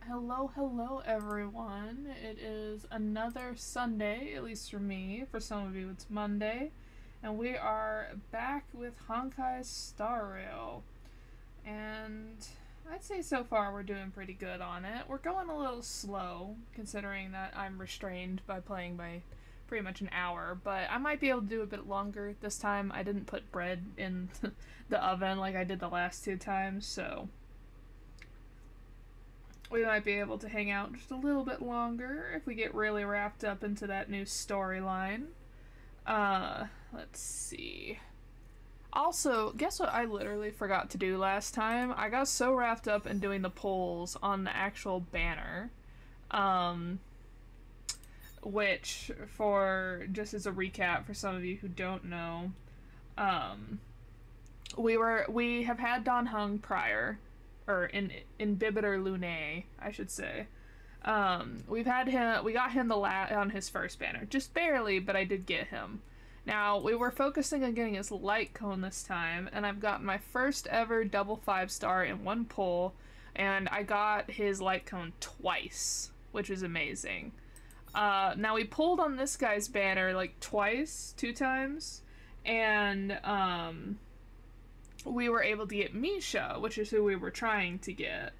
Hello everyone. It is another Sunday, at least for me. For some of you it's Monday. And we are back with Honkai Star Rail. And I'd say so far we're doing pretty good on it. We're going a little slow, considering that I'm restrained by playing by pretty much an hour, but I might be able to do a bit longer this time. I didn't put bread in the oven like I did the last two times, so we might be able to hang out just a little bit longer if we get really wrapped up into that new storyline. Let's see. Also, guess what I literally forgot to do last time? I got so wrapped up in doing the polls on the actual banner. Which, for just as a recap for some of you who don't know, we have had Don Hung prior, or in Bibiter Lunae, I should say. We got him on his first banner, just barely, but I did get him. Now, we were focusing on getting his light cone this time, and I've gotten my first ever double 5-star in one pull, and I got his light cone twice, which is amazing. Now we pulled on this guy's banner like two times, and we were able to get Misha, which is who we were trying to get.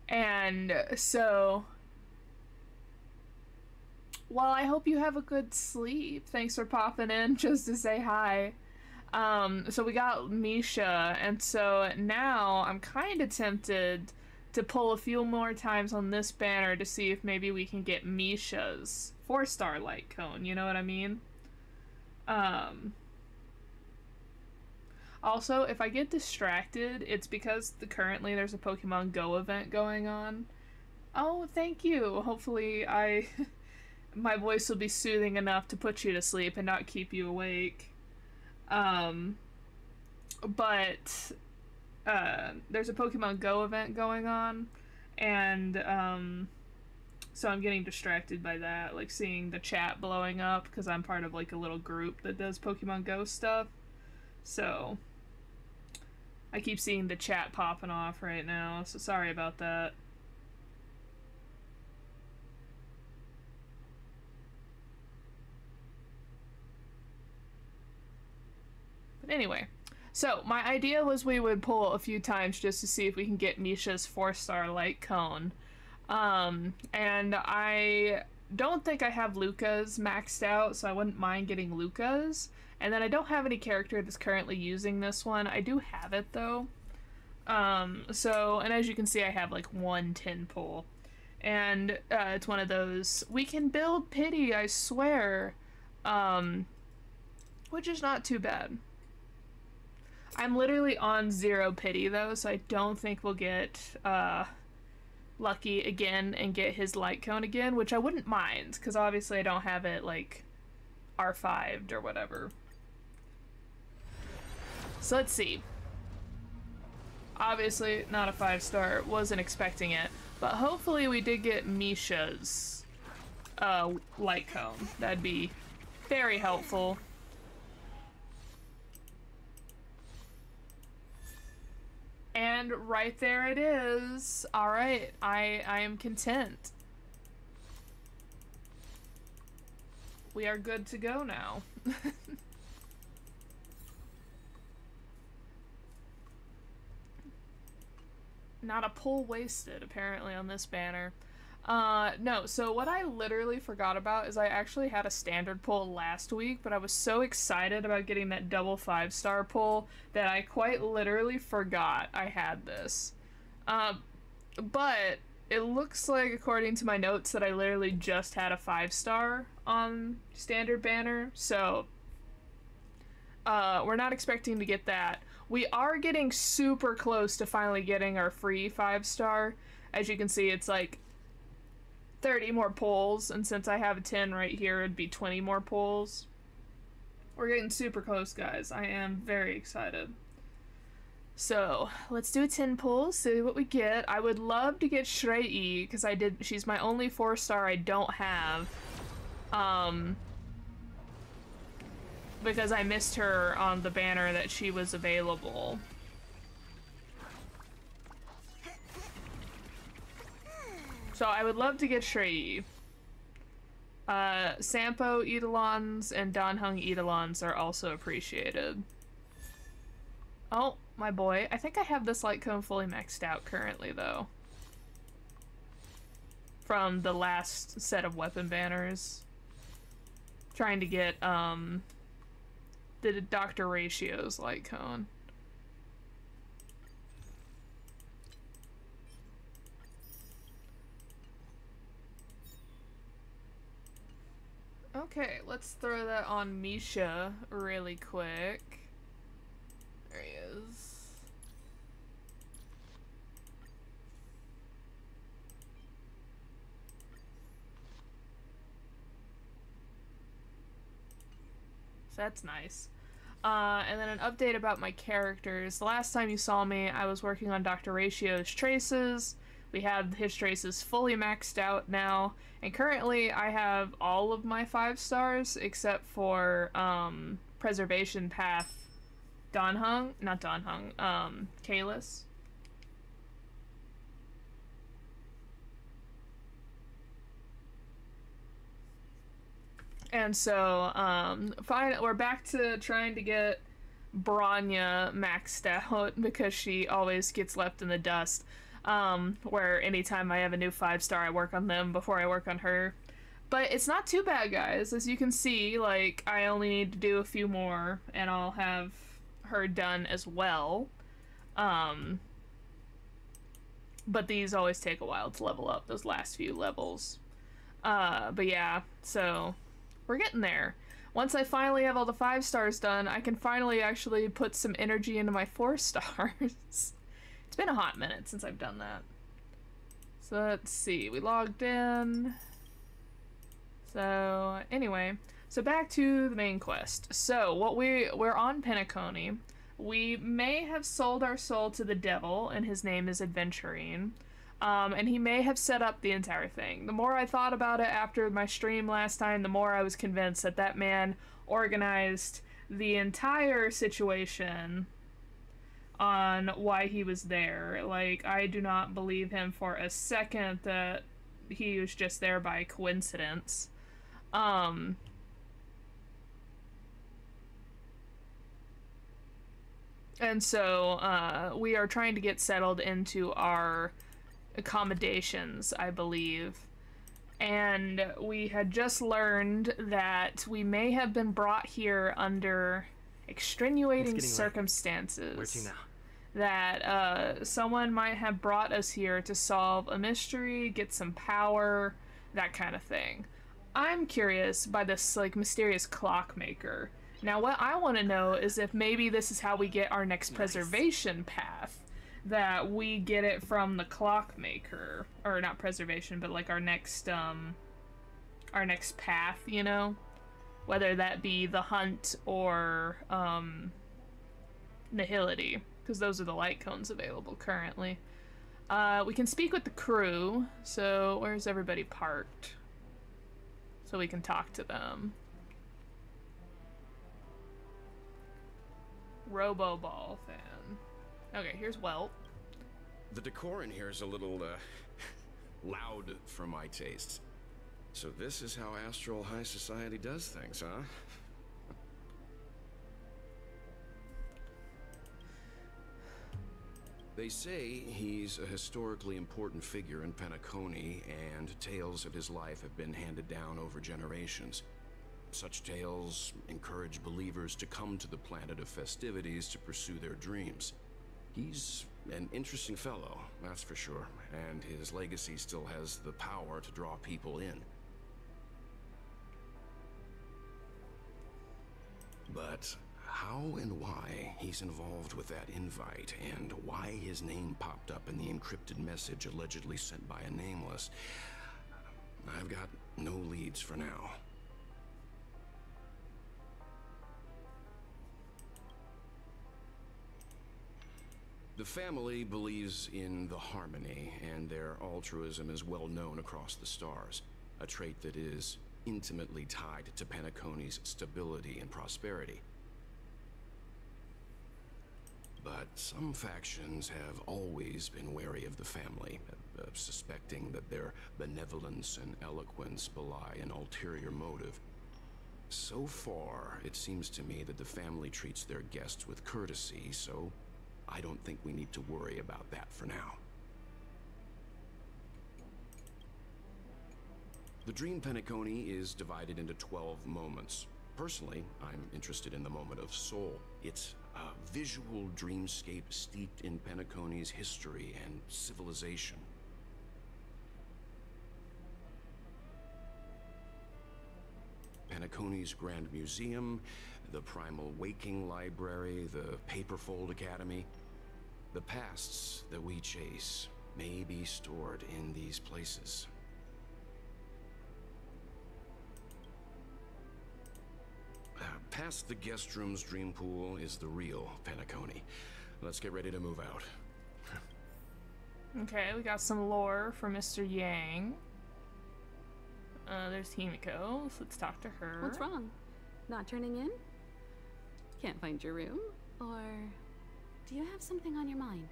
And so, well, I hope you have a good sleep. Thanks for popping in just to say hi. So we got Misha, and so now I'm kind of tempted to pull a few more times on this banner to see if maybe we can get Misha's 4-star light cone, you know what I mean? Also, if I get distracted, it's because currently there's a Pokemon Go event going on. Oh, thank you! Hopefully my voice will be soothing enough to put you to sleep and not keep you awake. But there's a Pokemon Go event going on, and so I'm getting distracted by that, like seeing the chat blowing up, because I'm part of like a little group that does Pokemon Go stuff. So I keep seeing the chat popping off right now, so sorry about that. But anyway, so my idea was we would pull a few times just to see if we can get Misha's 4-star light cone. And I don't think I have Luca's maxed out, so I wouldn't mind getting Luca's. And then I don't have any character that's currently using this one. I do have it though. And as you can see, I have like 1 tin pull. And it's one of those, we can build pity, I swear. Which is not too bad. I'm literally on 0 pity though, so I don't think we'll get lucky again and get his light cone again, which I wouldn't mind, because obviously I don't have it like R5'd or whatever. So let's see. Obviously not a 5-star, wasn't expecting it, but hopefully we did get Misha's light cone. That'd be very helpful. And right there it is. Alright, I am content. We are good to go now. Not a pull wasted, apparently, on this banner. No, so what I literally forgot about is I actually had a standard pull last week, but I was so excited about getting that double 5-star pull that I quite literally forgot I had this. But it looks like, according to my notes, that I literally just had a 5-star on standard banner, so we're not expecting to get that. We are getting super close to finally getting our free 5-star. As you can see, it's like 30 more pulls, and since I have a 10 right here, it'd be 20 more pulls. We're getting super close, guys. I am very excited. So, let's do a 10 pull, see what we get. I would love to get Shrei, because she's my only 4-star I don't have. Because I missed her on the banner that she was available. So I would love to get Shrei. Sampo Eidolons and Donhung Eidolons are also appreciated. Oh, my boy. I think I have this light cone fully maxed out currently, though. From the last set of weapon banners. Trying to get, the Dr. Ratio's light cone. Okay, let's throw that on Misha really quick. There he is. So that's nice. And then an update about my characters. The last time you saw me, I was working on Dr. Ratio's traces. We have his traces fully maxed out now. And currently, I have all of my 5 stars except for Preservation Path Donhung. Not Donhung, Kalis. And so, fine, we're back to trying to get Branya maxed out because she always gets left in the dust. Where anytime I have a new 5-star, I work on them before I work on her. But it's not too bad, guys. As you can see, like, I only need to do a few more, and I'll have her done as well. But these always take a while to level up, those last few levels. But yeah, so we're getting there. Once I finally have all the 5 stars done, I can finally actually put some energy into my 4 stars. It's been a hot minute since I've done that. So let's see, we logged in. So anyway, so back to the main quest. So what we're on Penacony. We may have sold our soul to the devil, and his name is Aventurine. And he may have set up the entire thing. The more I thought about it after my stream last time, the more I was convinced that that man organized the entire situation on why he was there. Like, I do not believe him for a second that he was just there by coincidence. And so, we are trying to get settled into our accommodations, I believe. And we had just learned that we may have been brought here under extenuating circumstances. Where to now? That someone might have brought us here to solve a mystery, get some power, that kind of thing. I'm curious by this, like, mysterious Clockmaker. Now, what I want to know is if maybe this is how we get our next preservation path. That we get it from the Clockmaker. Or not preservation, but like our next path, you know? Whether that be the hunt or Nihility. Because those are the light cones available currently. We can speak with the crew. So where's everybody parked? So we can talk to them. Robo-ball fan. Okay, here's Welt. The decor in here is a little, loud for my tastes. So this is how Astral High Society does things, huh? They say he's a historically important figure in Penacony, and tales of his life have been handed down over generations. Such tales encourage believers to come to the planet of festivities to pursue their dreams. He's an interesting fellow, that's for sure, and his legacy still has the power to draw people in. But how and why he's involved with that invite, and why his name popped up in the encrypted message allegedly sent by a nameless, I've got no leads for now. The family believes in the harmony, and their altruism is well known across the stars, a trait that is intimately tied to Penacony's stability and prosperity. But some factions have always been wary of the family, suspecting that their benevolence and eloquence belie an ulterior motive. So far, it seems to me that the family treats their guests with courtesy, so I don't think we need to worry about that for now. The Dream Penacony is divided into 12 moments. Personally, I'm interested in the moment of soul. It's a visual dreamscape steeped in Penacony's history and civilization. Penacony's Grand Museum, the Primal Waking Library, the Paperfold Academy. The pasts that we chase may be stored in these places. Past the guest room's dream pool is the real Penacony. Let's get ready to move out. Okay, we got some lore for Mr. Yang. There's Himiko, so let's talk to her. What's wrong? Not turning in? Can't find your room? Or do you have something on your mind?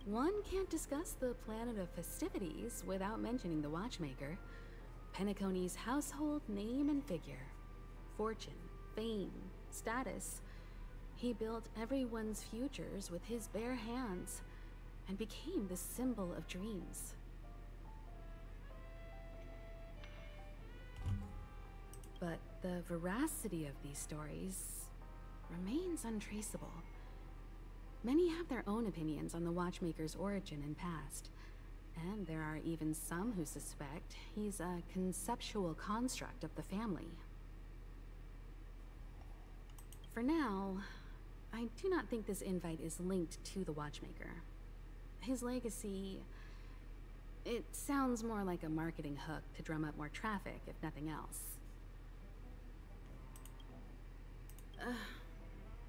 One can't discuss the planet of festivities without mentioning the Watchmaker. Penacony's household name and figure. Fortune, fame, status. He built everyone's futures with his bare hands and became the symbol of dreams. But the veracity of these stories remains untraceable. Many have their own opinions on the Watchmaker's origin and past. And there are even some who suspect he's a conceptual construct of the family. For now, I do not think this invite is linked to the Watchmaker. His legacy... it sounds more like a marketing hook to drum up more traffic, if nothing else.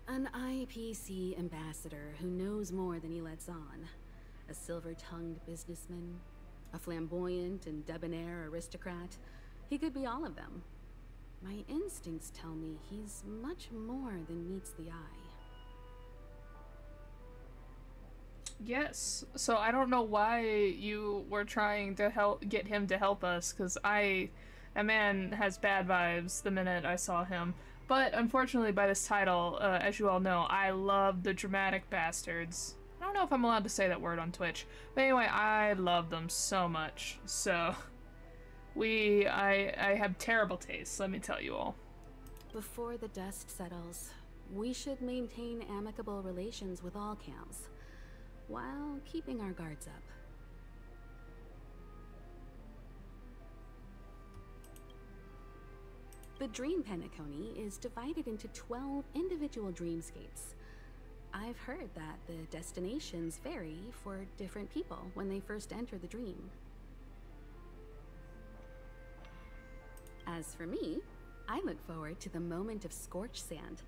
An IPC ambassador who knows more than he lets on. A silver-tongued businessman, a flamboyant and debonair aristocrat. He could be all of them. My instincts tell me he's much more than meets the eye. Yes, so I don't know why you were trying to get him to help us, because that man has bad vibes the minute I saw him. But unfortunately by this title, as you all know, I love the dramatic bastards. I don't know if I'm allowed to say that word on Twitch, but anyway, I love them so much. So, I have terrible taste, let me tell you all. Before the dust settles, we should maintain amicable relations with all camps, while keeping our guards up. The Dream Penacony is divided into 12 individual dreamscapes. I've heard that the destinations vary for different people when they first enter the dream. As for me, I look forward to the moment of scorched sand.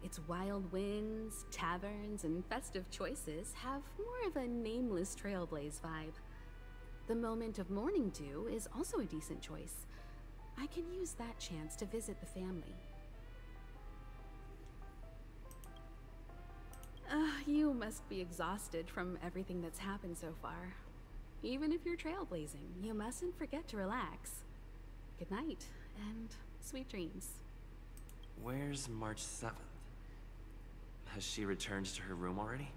Its wild winds, taverns, and festive choices have more of a nameless trailblaze vibe. The moment of morning dew is also a decent choice. I can use that chance to visit the family. You must be exhausted from everything that's happened so far. Even if you're trailblazing, you mustn't forget to relax. Good night, and sweet dreams. Where's March 7th? Has she returned to her room already?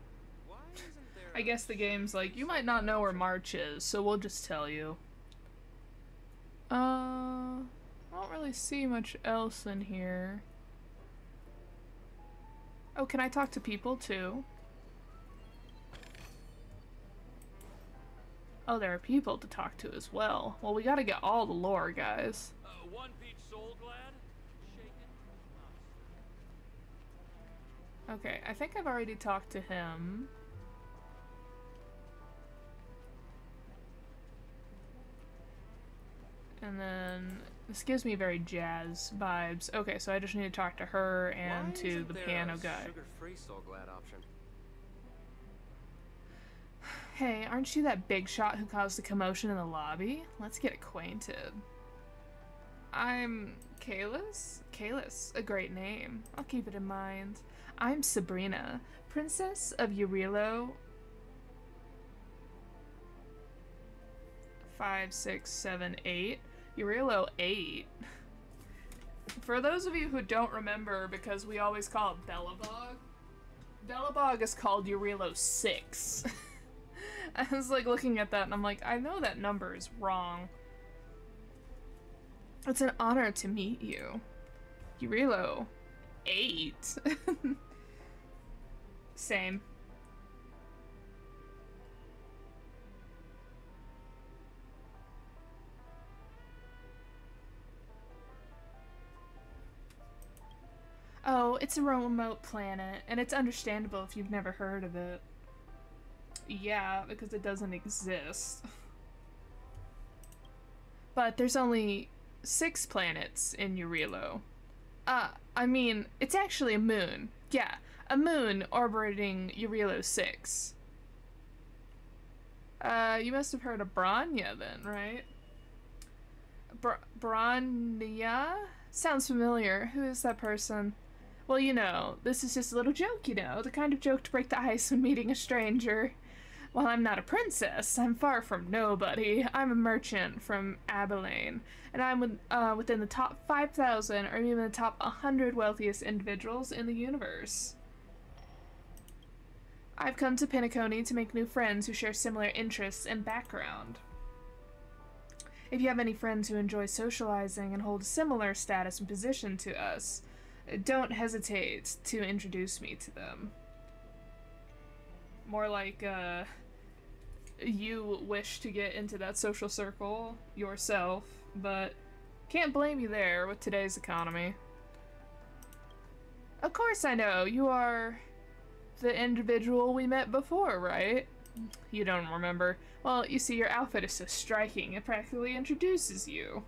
I guess the game's like, you might not know where March is, so we'll just tell you. I don't really see much else in here. Oh, can I talk to people too? Oh, there are people to talk to as well. Well, we gotta get all the lore, guys. One peach soul glad? Shaken? Okay, I think I've already talked to him. And then this gives me very jazz vibes. Okay, so I just need to talk to her and to the piano guy. Sugar-free soul glad option? Hey, aren't you that big shot who caused the commotion in the lobby? Let's get acquainted. I'm Kalis? Kalis, a great name. I'll keep it in mind. I'm Sabrina, Princess of Eurilo. 5, 6, 7, 8. Eurilo 8. For those of you who don't remember, because we always call it Belobog, Belobog is called Eurilo 6. I was like looking at that and I'm like, I know that number is wrong. It's an honor to meet you. Eurilo 8. Same. Oh, it's a remote planet, and it's understandable if you've never heard of it. Yeah, because it doesn't exist. But there's only 6 planets in Eurilo. I mean, it's actually a moon. Yeah, a moon orbiting Eurilo 6. You must have heard of Bronya then, right? Bronya? Sounds familiar. Who is that person? Well, you know, this is just a little joke, you know, the kind of joke to break the ice when meeting a stranger. While I'm not a princess, I'm far from nobody. I'm a merchant from Abilene, and I'm within the top 5,000 or even the top 100 wealthiest individuals in the universe. I've come to Penacony to make new friends who share similar interests and background. If you have any friends who enjoy socializing and hold a similar status and position to us, don't hesitate to introduce me to them. More like, you wish to get into that social circle yourself, but can't blame you there with today's economy. Of course I know, you are the individual we met before, right? You don't remember. Well, you see, your outfit is so striking, it practically introduces you.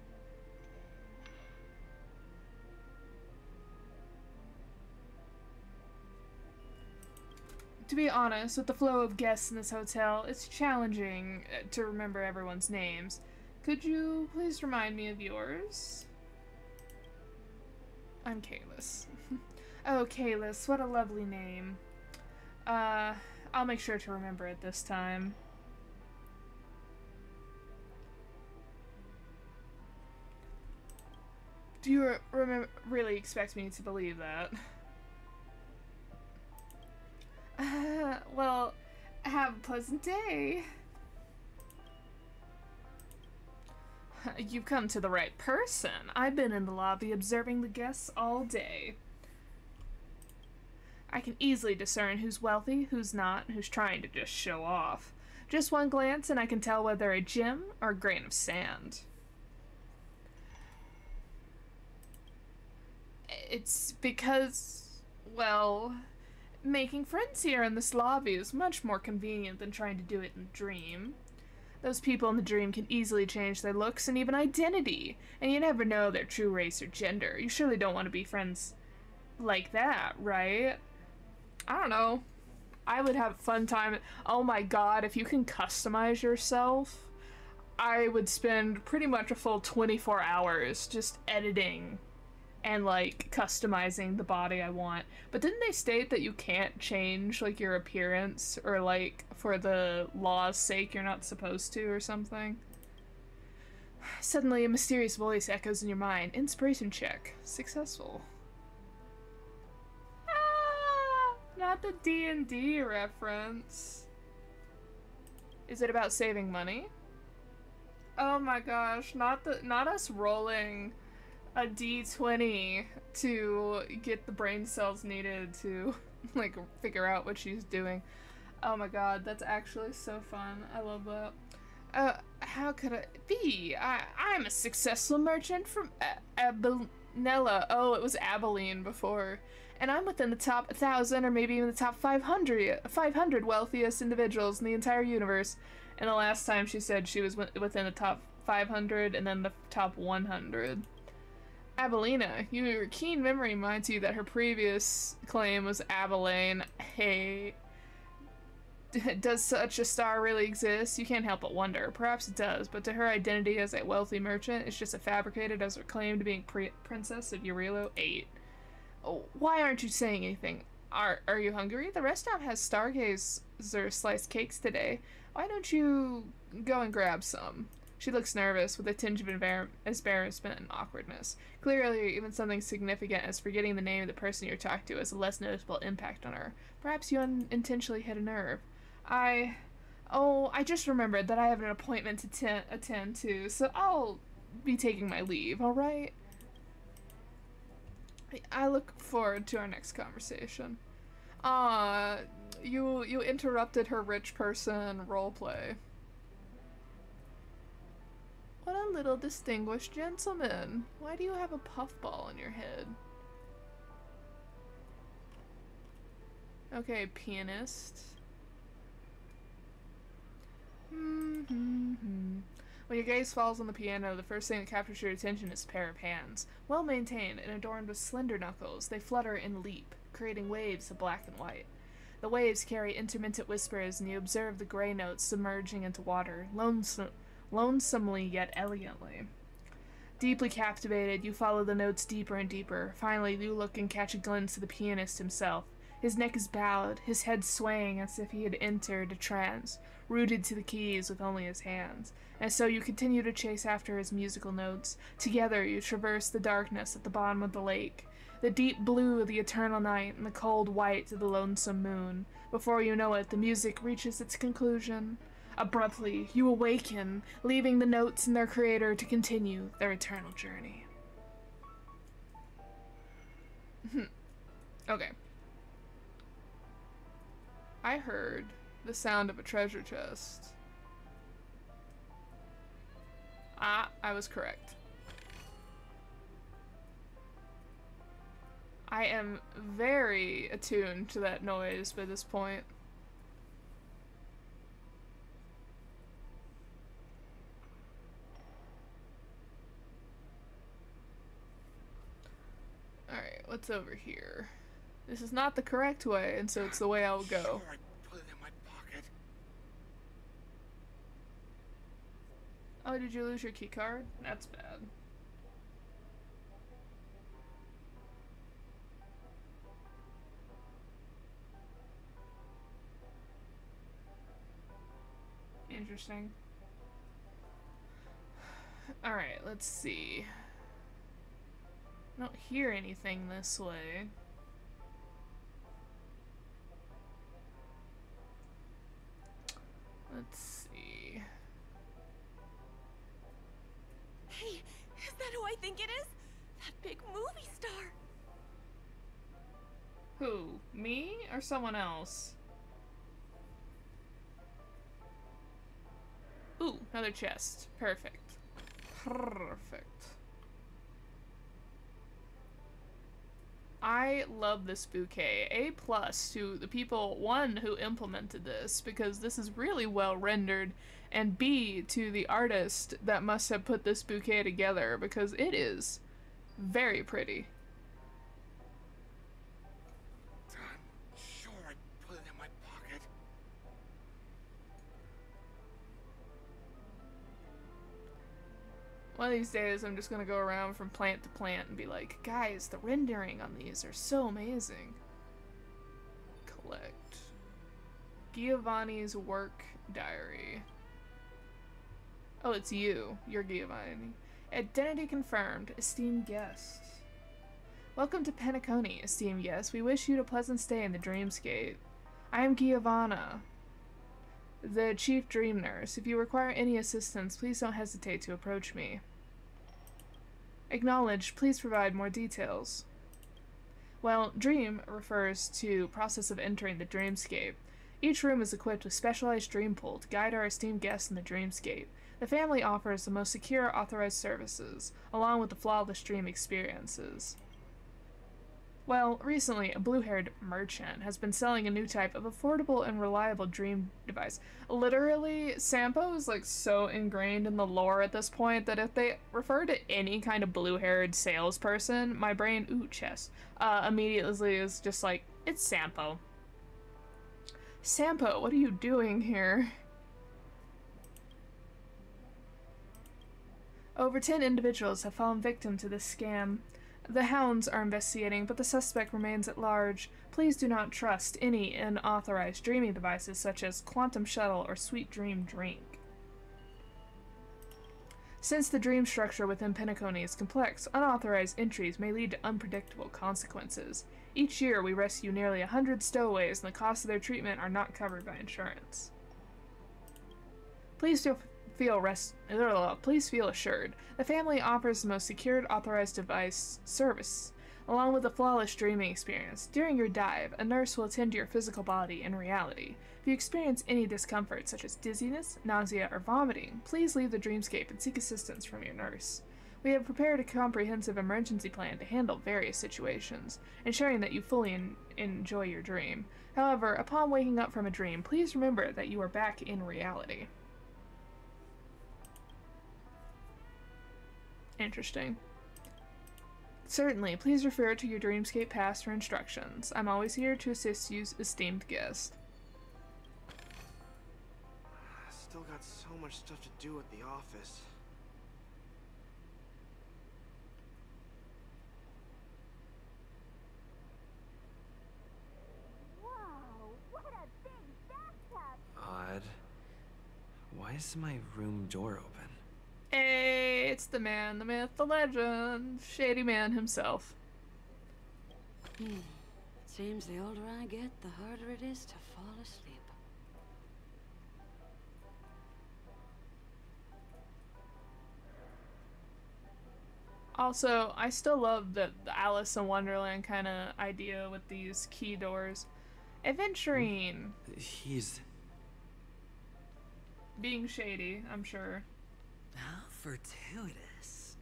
To be honest, with the flow of guests in this hotel, it's challenging to remember everyone's names. Could you please remind me of yours? I'm Kalis. Oh, Kalis, what a lovely name. I'll make sure to remember it this time. Do you really expect me to believe that? Well, have a pleasant day. You've come to the right person. I've been in the lobby observing the guests all day. I can easily discern who's wealthy, who's not, who's trying to just show off. Just one glance and I can tell whether a gem or a grain of sand. It's because, well, making friends here in this lobby is much more convenient than trying to do it in Dream. Those people in the Dream can easily change their looks and even identity, and you never know their true race or gender. You surely don't want to be friends like that, right? I don't know. I would have a fun time. Oh my god, if you can customize yourself, I would spend pretty much a full 24 hours just editing and like customizing the body I want. But didn't they state that you can't change like your appearance, or like for the law's sake you're not supposed to, or something? Suddenly a mysterious voice echoes in your mind. Inspiration check. Successful. Ah, not the D&D reference. Is it about saving money? Oh my gosh, not us rolling a d20 to get the brain cells needed to like figure out what she's doing. Oh my god, that's actually so fun. I love that. How could it be? I'm a successful merchant from Abinella. Oh, it was Abilene before. And I'm within the top 1,000 or maybe even the top 500 wealthiest individuals in the entire universe. And the last time she said she was within the top 500 and then the top 100. Abelina, your keen memory reminds you that her previous claim was Abilene. Hey, does such a star really exist? You can't help but wonder. Perhaps it does, but to her, identity as a wealthy merchant is just as fabricated as her claim to being princess of Eurilo 8. Oh, why aren't you saying anything? Are you hungry? The restaurant has stargazer sliced cakes today. Why don't you go and grab some? She looks nervous, with a tinge of embarrassment and awkwardness. Clearly, even something significant as forgetting the name of the person you're talking to has a less noticeable impact on her. Perhaps you unintentionally hit a nerve. Oh, I just remembered that I have an appointment to attend to, so I'll be taking my leave, alright? I look forward to our next conversation. You interrupted her rich person roleplay. What a little distinguished gentleman. Why do you have a puffball on your head? Okay, pianist. When your gaze falls on the piano, the first thing that captures your attention is a pair of hands. Well maintained and adorned with slender knuckles, they flutter and leap, creating waves of black and white. The waves carry intermittent whispers, and you observe the gray notes submerging into water, lonesomely yet elegantly. Deeply captivated, you follow the notes deeper and deeper. Finally, you look and catch a glimpse of the pianist himself. His neck is bowed, his head swaying as if he had entered a trance, rooted to the keys with only his hands. And so you continue to chase after his musical notes. Together you traverse the darkness at the bottom of the lake, the deep blue of the eternal night and the cold white of the lonesome moon. Before you know it, the music reaches its conclusion. Abruptly, you awaken, leaving the notes and their creator to continue their eternal journey. Okay. I heard the sound of a treasure chest. I was correct. I am very attuned to that noise by this point. Alright, what's over here? This is not the correct way, and so it's the way I will go. Sure, I put it in my pocket. Oh, did you lose your key card? That's bad. Interesting. Alright, let's see. I don't hear anything this way. Let's see. Hey, is that who I think it is? That big movie star. Who? Me or someone else? Ooh, another chest. Perfect. Perfect. I love this bouquet. A+ to the people, one, who implemented this, because this is really well rendered, and B, to the artist that must have put this bouquet together, because it is very pretty. I'm sure I put it in my pocket. One of these days, I'm just gonna go around from plant to plant and be like, guys, the rendering on these are so amazing. Collect. Giovanni's work diary. Oh, it's you. You're Giovanni. Identity confirmed. Esteemed guests. Welcome to Penacony, esteemed guests. We wish you a pleasant stay in the dreamscape. I am Giovanna, the chief dream nurse. If you require any assistance, please don't hesitate to approach me. Acknowledged. Please provide more details. Well, dream refers to process of entering the dreamscape. Each room is equipped with specialized dream pool to guide our esteemed guests in the dreamscape. The family offers the most secure authorized services, along with the flawless dream experiences. Well, recently, a blue-haired merchant has been selling a new type of affordable and reliable dream device. Literally, Sampo is like so ingrained in the lore at this point that if they refer to any kind of blue-haired salesperson, my brain, ooh, chest, immediately is just like, it's Sampo. Sampo, what are you doing here? Over 10 individuals have fallen victim to this scam. The hounds are investigating, but the suspect remains at large. Please do not trust any unauthorized dreaming devices such as quantum shuttle or sweet dream drink. Since the dream structure within Penacony is complex, unauthorized entries may lead to unpredictable consequences. Each year, we rescue nearly 100 stowaways, and the costs of their treatment are not covered by insurance. Please feel assured. The family offers the most secured authorized device service, along with a flawless dreaming experience. During your dive, a nurse will attend to your physical body in reality. If you experience any discomfort, such as dizziness, nausea, or vomiting, please leave the dreamscape and seek assistance from your nurse. We have prepared a comprehensive emergency plan to handle various situations, ensuring that you fully enjoy your dream. However, upon waking up from a dream, please remember that you are back in reality. Interesting. Certainly, please refer to your Dreamscape Pass for instructions. I'm always here to assist you, esteemed guest. Still got so much stuff to do at the office. Wow, what a big bathtub! Odd. Why is my room door open? Hey, it's the man, the myth, the legend, Shady Man himself. Seems the older I get, the harder it is to fall asleep. Also, I still love the Alice in Wonderland kind of idea with these key doors. Aventurine! He's... being shady, I'm sure. How fortuitous.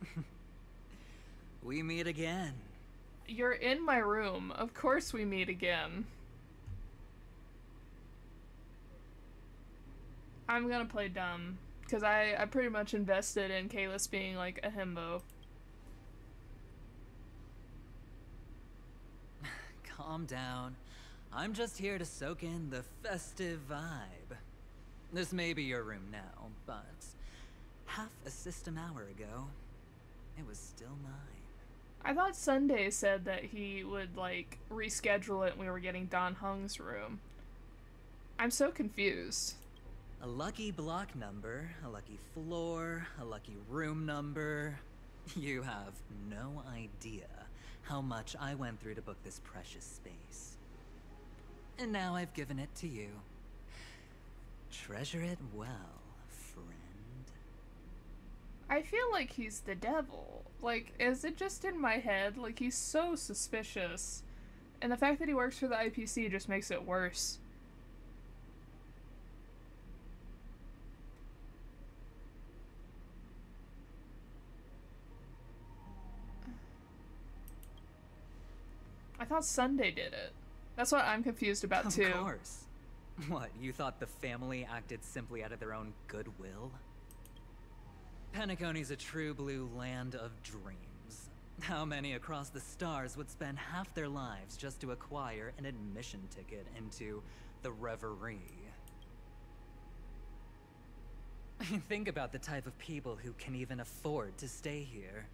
We meet again. You're in my room. Of course we meet again. I'm gonna play dumb, because I pretty much invested in Kalis being like a himbo. Calm down. I'm just here to soak in the festive vibe. This may be your room now, but half a system hour ago, it was still mine. I thought Sunday said that he would, like, reschedule it and we were getting Don Hung's room. I'm so confused. A lucky block number, a lucky floor, a lucky room number. You have no idea how much I went through to book this precious space. And now I've given it to you. Treasure it well, friend. I feel like he's the devil. Like, is it just in my head? Like, he's so suspicious. And the fact that he works for the IPC just makes it worse. I thought Sunday did it. That's what I'm confused about, too. Of course. What, you thought the family acted simply out of their own goodwill? Penacony's a true blue land of dreams. How many across the stars would spend half their lives just to acquire an admission ticket into the Reverie? Think about the type of people who can even afford to stay here.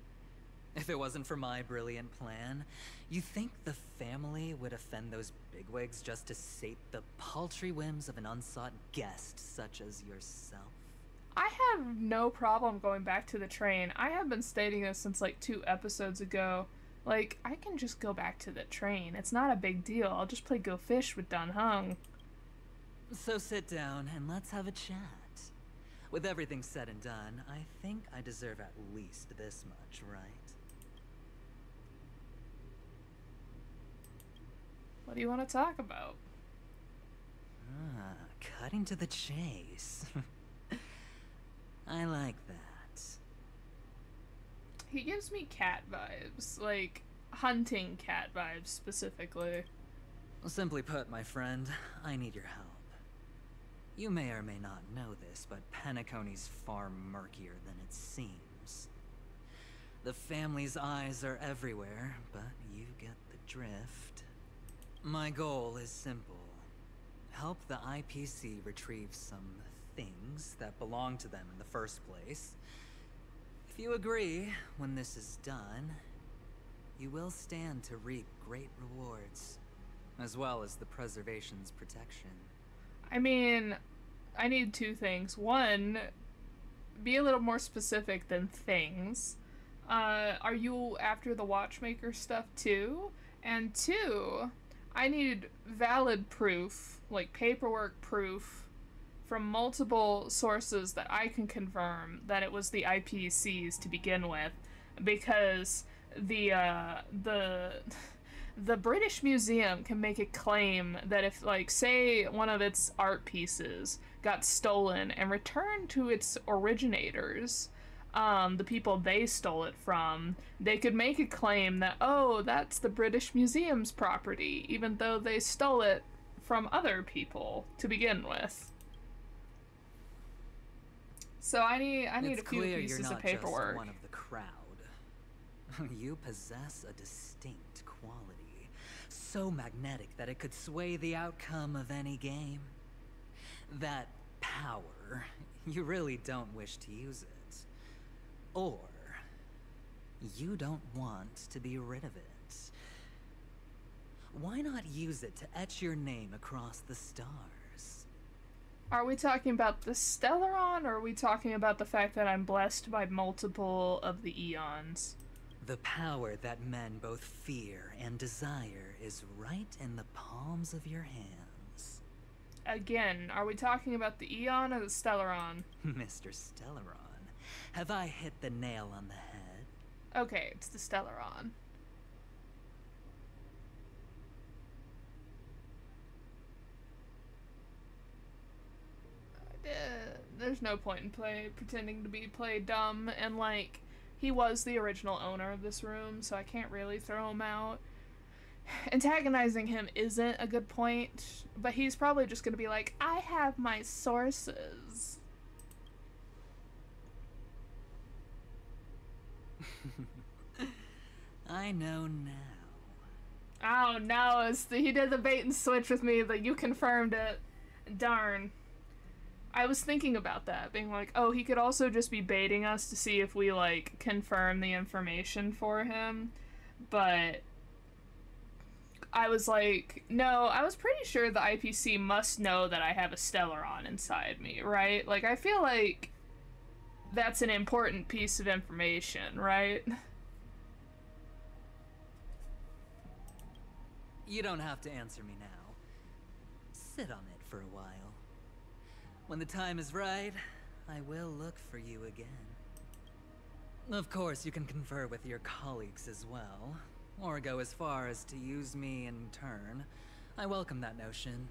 If it wasn't for my brilliant plan, you think the family would offend those bigwigs just to sate the paltry whims of an unsought guest such as yourself? I have no problem going back to the train. I have been stating this since like 2 episodes ago. Like, I can just go back to the train. It's not a big deal. I'll just play Go Fish with Don Hung. So sit down and let's have a chat. With everything said and done, I think I deserve at least this much, right? What do you want to talk about? Cutting to the chase. I like that. He gives me cat vibes, like hunting cat vibes specifically. Simply put, my friend, I need your help. You may or may not know this, but Penacony's far murkier than it seems. The family's eyes are everywhere, but you get the drift. My goal is simple. Help the IPC retrieve some things that belong to them in the first place. If you agree, when this is done, you will stand to reap great rewards, as well as the preservation's protection. I mean, I need two things. One, be a little more specific than things. Are you after the watchmaker stuff too? And two, I need valid proof, like paperwork proof, from multiple sources that I can confirm that it was the IPCs to begin with, because the British Museum can make a claim that if, like, say one of its art pieces got stolen and returned to its originators, the people they stole it from, they could make a claim that, oh, that's the British Museum's property, even though they stole it from other people to begin with. So I need a few pieces of paperwork. It's clear you're not just one of the crowd. You possess a distinct quality, so magnetic that it could sway the outcome of any game. That power, you really don't wish to use it. Or, you don't want to be rid of it. Why not use it to etch your name across the stars? Are we talking about the Stellaron, or are we talking about the fact that I'm blessed by multiple of the eons? The power that men both fear and desire is right in the palms of your hands. Again, are we talking about the Eon or the Stellaron? Mr. Stellaron, have I hit the nail on the head? Okay, it's the Stellaron. There's no point in pretending to be dumb, and like, he was the original owner of this room, so I can't really throw him out. Antagonizing him isn't a good point, but he's probably just gonna be like, I have my sources. I know now. Oh no, he did the bait and switch with me, that you confirmed it. Darn. I was thinking about that, being like, oh, he could also just be baiting us to see if we, like, confirm the information for him, but I was like, no, I was pretty sure the IPC must know that I have a Stellaron inside me, right? Like, I feel like that's an important piece of information, right? You don't have to answer me now. Sit on it for a while. When the time is right, I will look for you again. Of course, you can confer with your colleagues as well, or go as far as to use me in turn. I welcome that notion,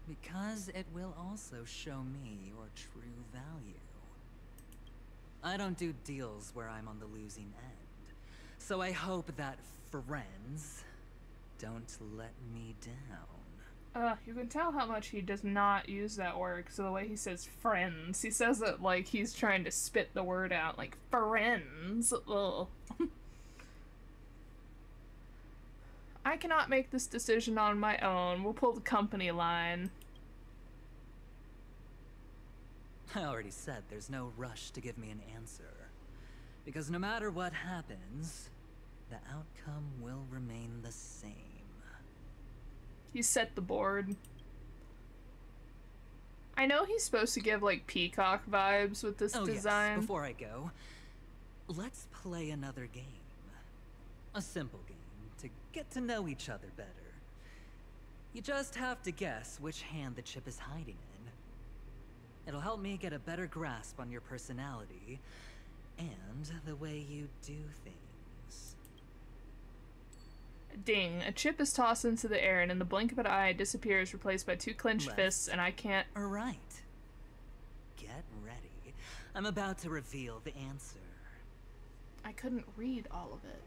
because it will also show me your true value. I don't do deals where I'm on the losing end, so I hope that friends don't let me down. You can tell how much he does not use that word because of the way he says friends. He says it like he's trying to spit the word out, like friends. Ugh. I cannot make this decision on my own. We'll pull the company line. I already said there's no rush to give me an answer. Because no matter what happens, the outcome will remain the same. He set the board. I know he's supposed to give, like, peacock vibes with this design. Yes, before I go, let's play another game. A simple game to get to know each other better. You just have to guess which hand the chip is hiding in. It'll help me get a better grasp on your personality and the way you do things. Ding. A chip is tossed into the air and in the blink of an eye it disappears, replaced by two clenched fists, and I can't... Right. Get ready. I'm about to reveal the answer. I couldn't read all of it.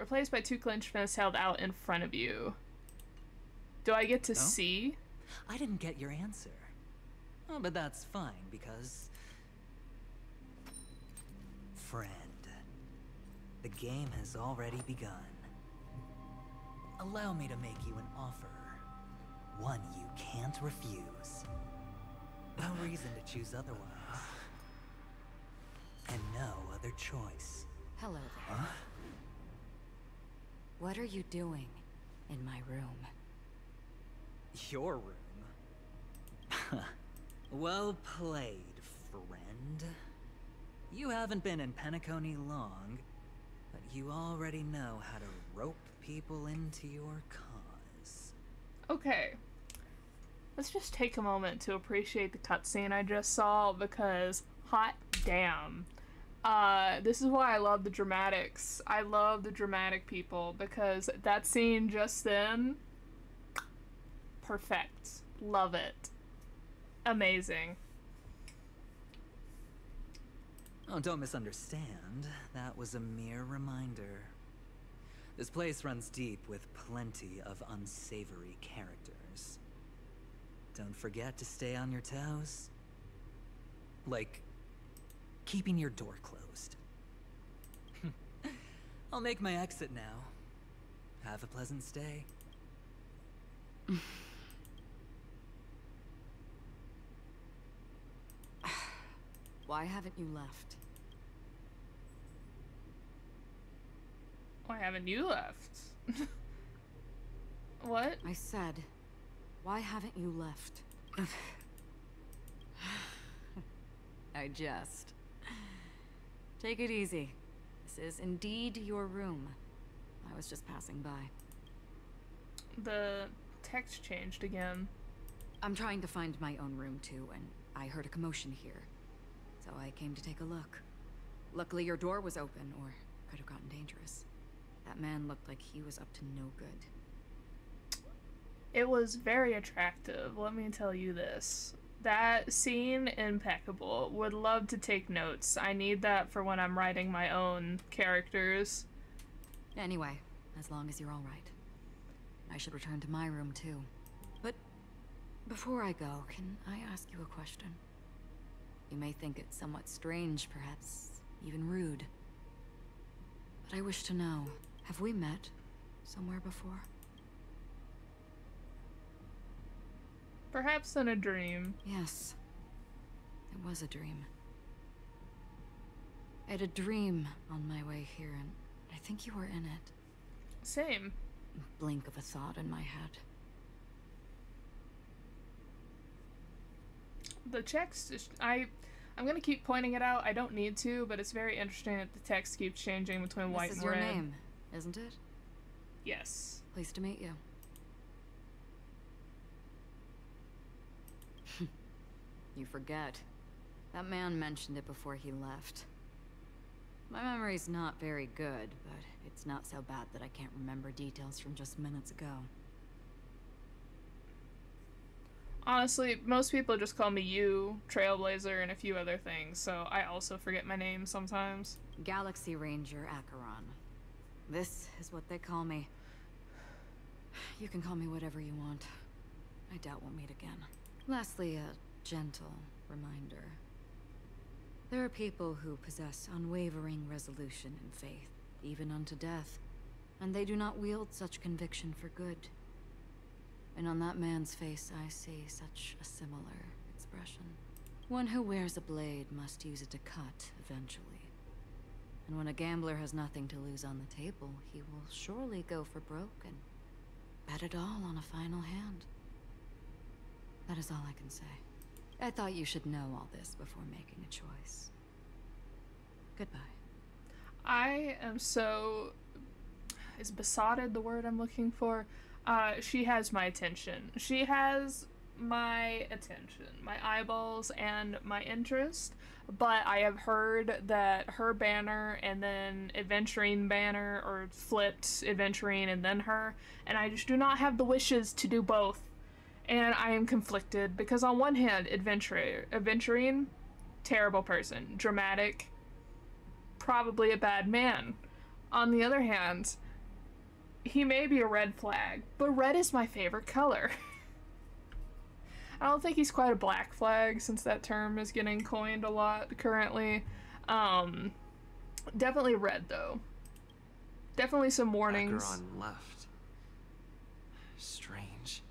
Replaced by two clenched fists held out in front of you. Do I get to see? I didn't get your answer. Oh, but that's fine, because... Friend. The game has already begun. Allow me to make you an offer. One you can't refuse. No reason to choose otherwise. And no other choice. Hello there. Huh? What are you doing in my room? Your room? Well played, friend. You haven't been in Penacony long, but you already know how to rope people into your cause. Okay. Let's just take a moment to appreciate the cutscene I just saw, because hot damn. This is why I love the dramatics. I love the dramatic people, because that scene just then, perfect. Love it. Amazing. Oh, don't misunderstand. That was a mere reminder. This place runs deep with plenty of unsavory characters. Don't forget to stay on your toes. Like, keeping your door closed. I'll make my exit now. Have a pleasant stay. Why haven't you left? Why haven't you left? What? I said, why haven't you left? I jest. Take it easy. This is indeed your room. I was just passing by. The text changed again. I'm trying to find my own room too, and I heard a commotion here. So I came to take a look. Luckily your door was open, or could have gotten dangerous. That man looked like he was up to no good. It was very attractive, let me tell you this. That scene, impeccable. Would love to take notes. I need that for when I'm writing my own characters. Anyway, as long as you're alright. I should return to my room too. But before I go, can I ask you a question? You may think it somewhat strange, perhaps even rude. But I wish to know, have we met somewhere before? Perhaps in a dream. Yes. It was a dream. I had a dream on my way here, and I think you were in it. Same. Blink of a thought in my head. The text is... I'm gonna keep pointing it out. I don't need to, but it's very interesting that the text keeps changing between white and red. This is your name, isn't it? Yes. Pleased to meet you. You forget. That man mentioned it before he left. My memory's not very good, but it's not so bad that I can't remember details from just minutes ago. Honestly, most people just call me you, Trailblazer, and a few other things, so I also forget my name sometimes. Galaxy Ranger Acheron. This is what they call me. You can call me whatever you want. I doubt we'll meet again. Lastly, a gentle reminder. There are people who possess unwavering resolution and faith, even unto death, and they do not wield such conviction for good. And on that man's face I see such a similar expression. One who wears a blade must use it to cut eventually. And when a gambler has nothing to lose on the table, he will surely go for broke and bet it all on a final hand. That is all I can say. I thought you should know all this before making a choice. Goodbye. I am so... Is besotted the word I'm looking for? She has my attention. She has my attention, my eyeballs, and my interest. But I have heard that her banner and then Aventurine banner, or flipped Aventurine and then her, and I just do not have the wishes to do both. And I am conflicted because on one hand, Aventurine, terrible person, dramatic, probably a bad man. On the other hand, he may be a red flag, but red is my favorite color. I don't think he's quite a black flag, since that term is getting coined a lot currently. Definitely red, though. Definitely some warnings. Acheron left. Strange.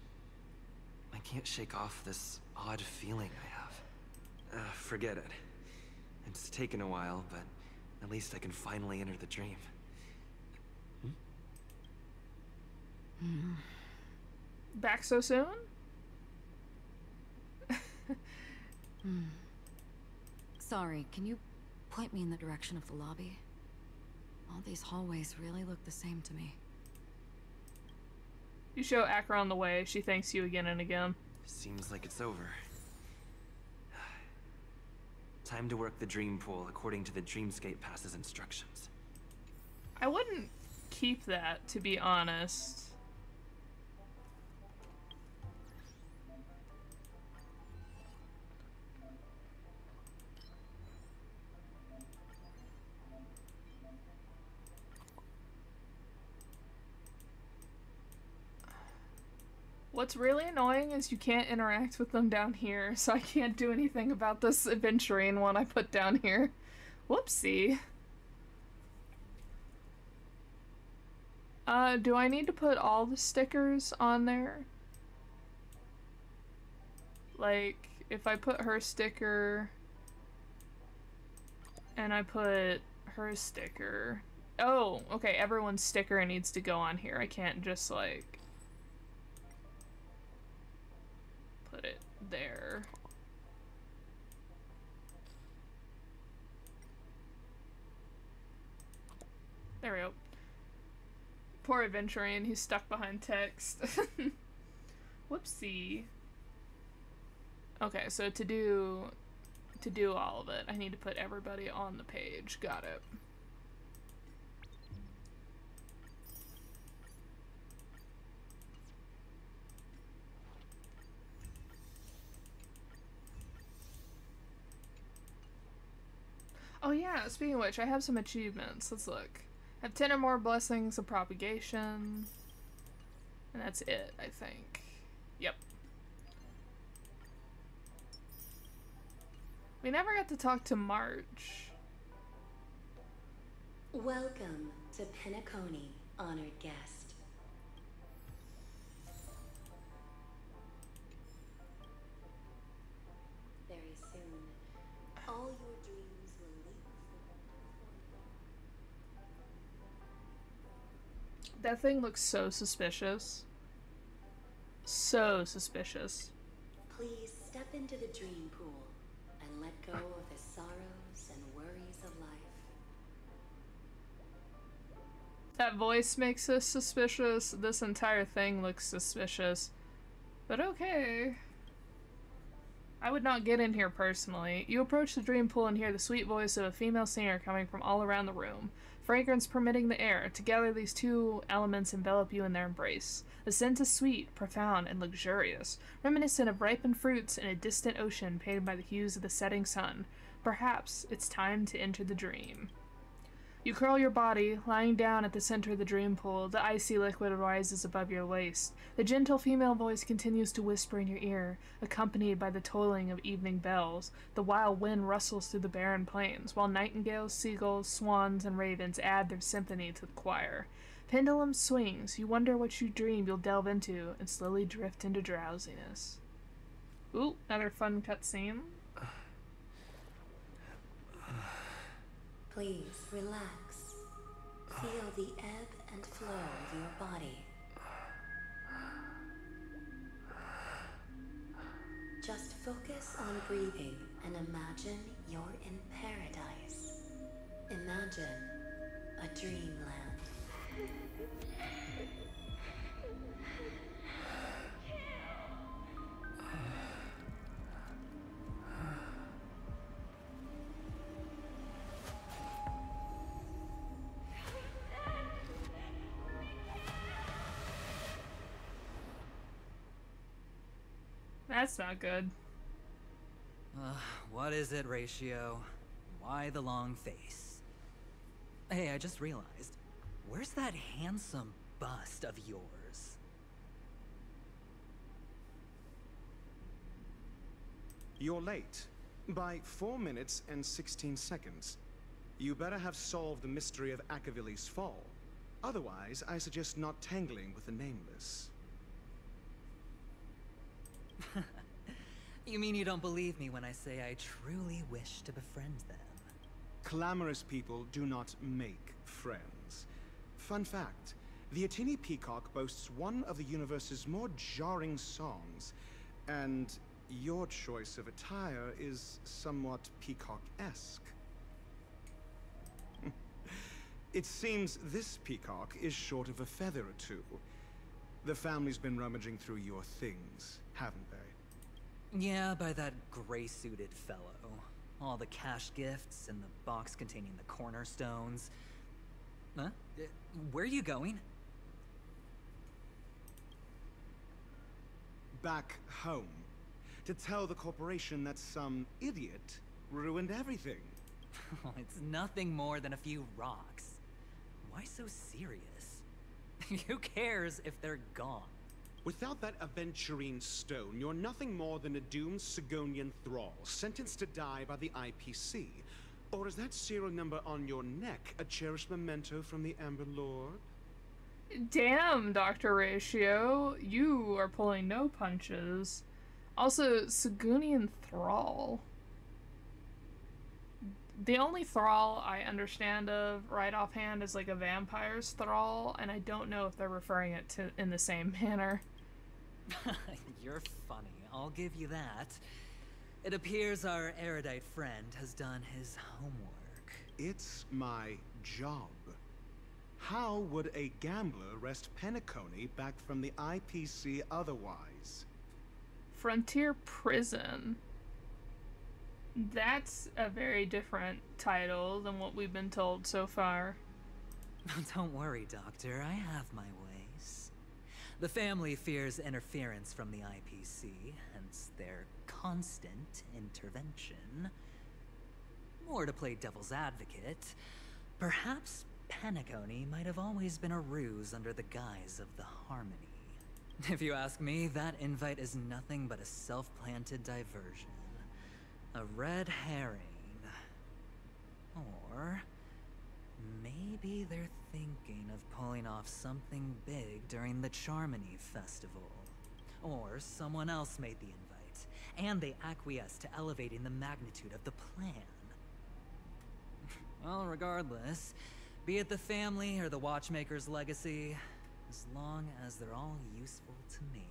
I can't shake off this odd feeling I have. Forget it. It's taken a while, but At least I can finally enter the dream. Back so soon? Sorry, can you point me in the direction of the lobby? All these hallways really look the same to me. You show Akron the way. She thanks you again and again. Seems like it's over. Time to work the dream pool according to the Dreamscape Pass's instructions. I wouldn't keep that, to be honest. What's really annoying is you can't interact with them down here, so I can't do anything about this Aventurine one I put down here. Whoopsie. Do I need to put all the stickers on there? Like, if I put her sticker and I put her sticker. Oh, okay, everyone's sticker needs to go on here. I can't just like put it there. There we go. Poor Aventurine, he's stuck behind text. Whoopsie. Okay, so to do all of it, I need to put everybody on the page. Got it. Oh yeah, speaking of which, I have some achievements. Let's look. I have 10 or more blessings of propagation. And that's it, I think. Yep. We never got to talk to March. Welcome to Penacony, honored guest. Very soon, all your dreams will leave. That thing looks so suspicious. So suspicious. Please step into the dream pool and let go of the sorrows and worries of life. That voice makes us suspicious. This entire thing looks suspicious. But okay. I would not get in here personally. You approach the dream pool and hear the sweet voice of a female singer coming from all around the room. Fragrance permitting the air. Together these two elements envelop you in their embrace. The scent is sweet, profound, and luxurious, reminiscent of ripened fruits in a distant ocean painted by the hues of the setting sun. Perhaps it's time to enter the dream. You curl your body, lying down at the center of the dream pool. The icy liquid rises above your waist. The gentle female voice continues to whisper in your ear, accompanied by the tolling of evening bells. The wild wind rustles through the barren plains, while nightingales, seagulls, swans, and ravens add their symphony to the choir. Pendulum swings. You wonder what you dream you'll delve into, and slowly drift into drowsiness. Ooh, another fun cutscene. Please relax. Feel the ebb and flow of your body. Just focus on breathing and imagine you're in paradise. Imagine a dreamland. That's not good. What is it, Ratio? Why the long face? Hey, I just realized. Where's that handsome bust of yours? You're late. By 4 minutes and 16 seconds. You better have solved the mystery of Akavili's fall. Otherwise, I suggest not tangling with the nameless. You mean you don't believe me when I say I truly wish to befriend them? Clamorous people do not make friends. Fun fact, the Atini Peacock boasts one of the universe's more jarring songs, and your choice of attire is somewhat peacock-esque. It seems this peacock is short of a feather or two. The family's been rummaging through your things, haven't they? Yeah, by that gray-suited fellow. All the cash gifts and the box containing the cornerstones. Huh? Where are you going? Back home. To tell the corporation that some idiot ruined everything. It's nothing more than a few rocks. Why so serious? Who cares if they're gone? Without that Aventurine stone, you're nothing more than a doomed Sigonian thrall, sentenced to die by the IPC. Or is that serial number on your neck a cherished memento from the Amber Lord? Damn, Dr. Ratio, you are pulling no punches. Also, Sigonian thrall. The only thrall I understand of right offhand is like a vampire's thrall, and I don't know if they're referring it to in the same manner. You're funny, I'll give you that. It appears our erudite friend has done his homework. It's my job. How would a gambler wrest Penacony back from the IPC otherwise? Frontier Prison. That's a very different title than what we've been told so far. Don't worry, Doctor, I have my ways. The family fears interference from the IPC, hence their constant intervention. Or to play devil's advocate, perhaps Penacony might have always been a ruse under the guise of the Harmony. If you ask me, that invite is nothing but a self-planted diversion. A red herring. Or maybe they're thinking of pulling off something big during the Charmony Festival. Or someone else made the invite, and they acquiesced to elevating the magnitude of the plan. Well, regardless, be it the family or the Watchmaker's legacy, as long as they're all useful to me.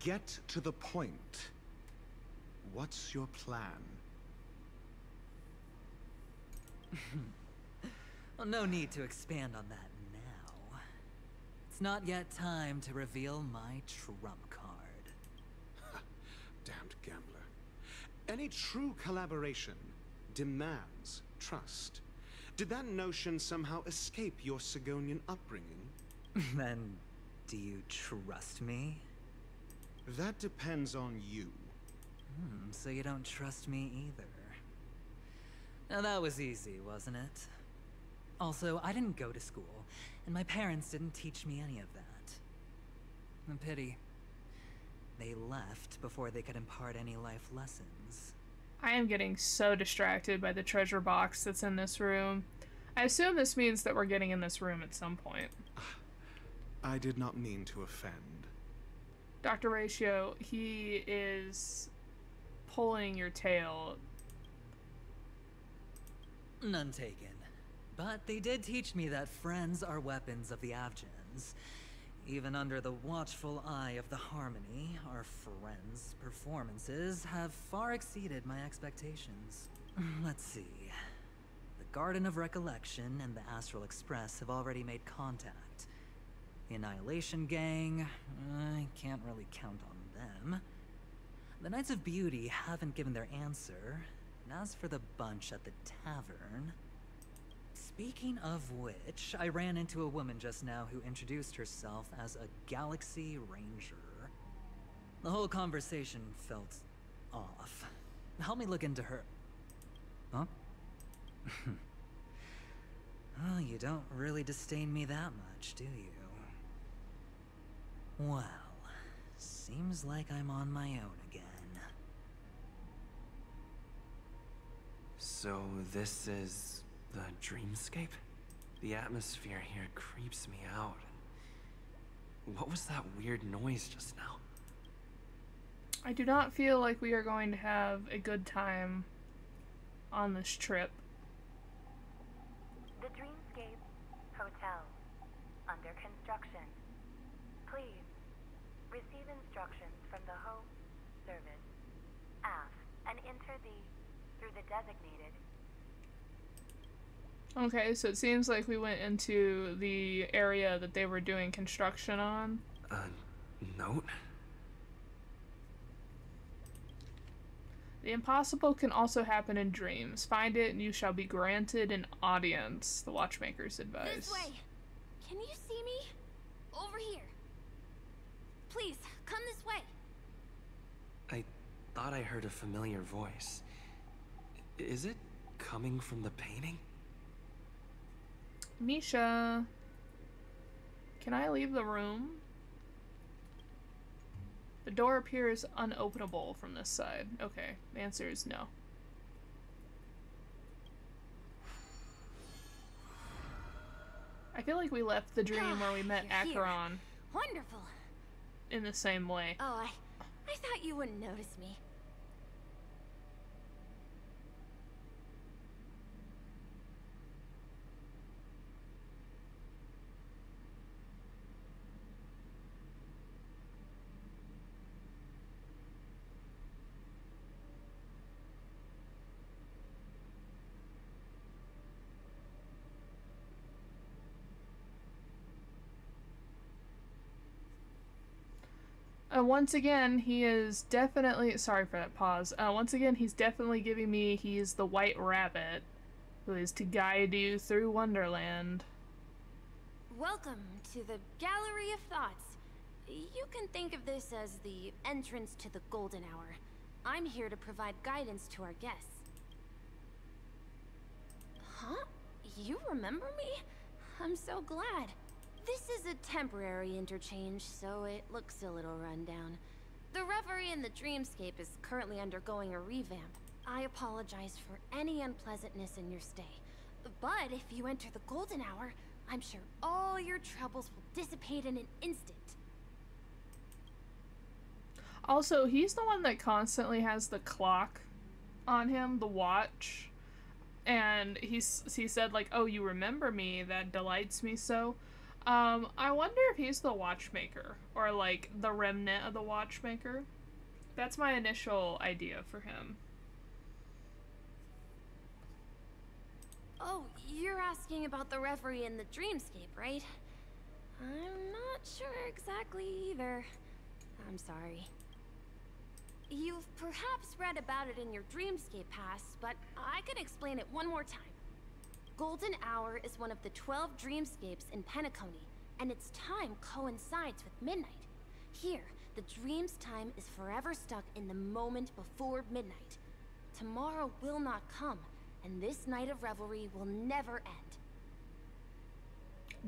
Get to the point. What's your plan? Well, no need to expand on that now. It's not yet time to reveal my trump card. Damned gambler. Any true collaboration demands trust. Did that notion somehow escape your Sigonian upbringing? Then, do you trust me? That depends on you. So you don't trust me either. Now that was easy, wasn't it? Also, I didn't go to school, and my parents didn't teach me any of that. A pity. They left before they could impart any life lessons. I am getting so distracted by the treasure box that's in this room. I assume this means that we're getting in this room at some point. I did not mean to offend. Dr. Ratio, he is pulling your tail. None taken. But they did teach me that friends are weapons of the Avgens. Even under the watchful eye of the Harmony, our friends' performances have far exceeded my expectations. Let's see. The Garden of Recollection and the Astral Express have already made contact. The Annihilation Gang, I can't really count on them. The Knights of Beauty haven't given their answer. And as for the bunch at the tavern... Speaking of which, I ran into a woman just now who introduced herself as a Galaxy Ranger. The whole conversation felt off. Help me look into her... Huh? Oh, you don't really disdain me that much, do you? Well, seems like I'm on my own again. So this is the dreamscape? The atmosphere here creeps me out. What was that weird noise just now? I do not feel like we are going to have a good time on this trip. The Dreamscape Hotel, under construction. Please receive instructions from the host service, aft, and enter through the designated. Okay, so it seems like we went into the area that they were doing construction on. Note? The impossible can also happen in dreams. Find it and you shall be granted an audience, the Watchmaker's advice. This way! Can you see me? Over here. Please, come this way. I thought I heard a familiar voice. Is it coming from the painting? Misha, can I leave the room? The door appears unopenable from this side. Okay, the answer is no. I feel like we left the dream where we met Acheron. Wonderful. In the same way. Oh, I thought you wouldn't notice me. Once again, he is definitely... Sorry for that pause. Once again, he's definitely giving me... He's the White Rabbit, who is to guide you through Wonderland. Welcome to the Gallery of Thoughts. You can think of this as the entrance to the Golden Hour. I'm here to provide guidance to our guests. Huh? You remember me? I'm so glad. This is a temporary interchange, so it looks a little rundown. The Reverie in the Dreamscape is currently undergoing a revamp. I apologize for any unpleasantness in your stay. But if you enter the Golden Hour, I'm sure all your troubles will dissipate in an instant. Also, he's the one that constantly has the clock on him, the watch. And he said, like, oh, you remember me? That delights me so. I wonder if he's the Watchmaker, or like the remnant of the Watchmaker. That's my initial idea for him. Oh, you're asking about the Reverie in the Dreamscape, right? I'm not sure exactly either. I'm sorry. You've perhaps read about it in your Dreamscape past, but I can explain it one more time. Golden Hour is one of the 12 dreamscapes in Penacony, and its time coincides with midnight. Here, the dream's time is forever stuck in the moment before midnight. Tomorrow will not come, and this night of revelry will never end.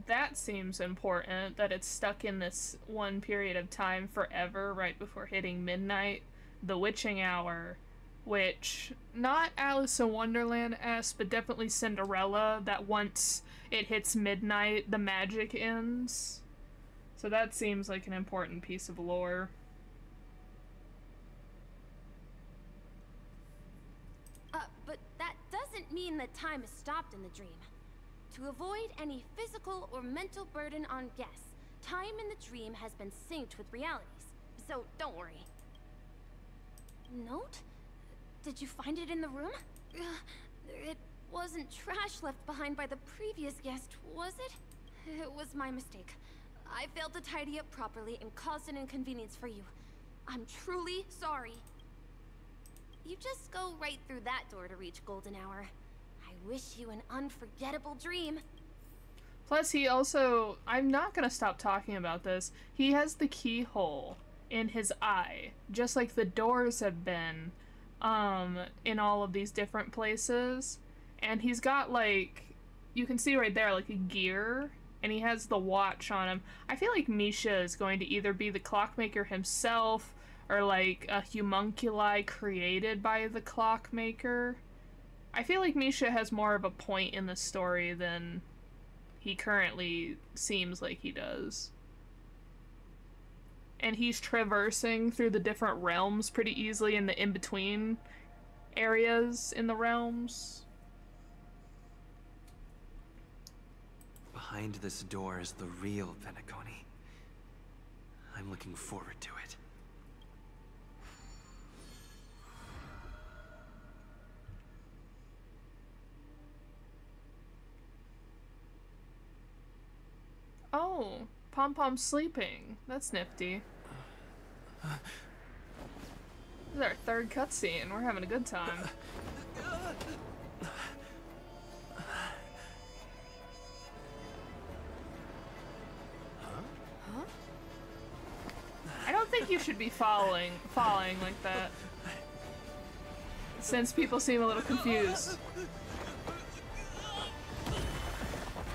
That seems important, that it's stuck in this one period of time forever right before hitting midnight. The witching hour, which, not Alice in Wonderland-esque, but definitely Cinderella, that once it hits midnight, the magic ends. So that seems like an important piece of lore. But that doesn't mean that time is stopped in the dream. To avoid any physical or mental burden on guests, time in the dream has been synced with realities, so don't worry. Note? Did you find it in the room? It wasn't trash left behind by the previous guest, was it? It was my mistake. I failed to tidy up properly and caused an inconvenience for you. I'm truly sorry. You just go right through that door to reach Golden Hour. I wish you an unforgettable dream. Plus, he also... I'm not gonna stop talking about this. He has the keyhole in his eye, just like the doors have been in all of these different places. And he's got, like, you can see right there, like, a gear, and he has the watch on him. I feel like Misha is going to either be the Clockmaker himself, or, like, a homunculi created by the Clockmaker. I feel like Misha has more of a point in the story than he currently seems like he does. And he's traversing through the different realms pretty easily in the in-between areas in the realms. Behind this door is the real Penacony. I'm looking forward to it. Oh, Pom-Pom's sleeping. That's nifty. This is our third cutscene. We're having a good time. Huh? I don't think you should be falling like that. Since people seem a little confused.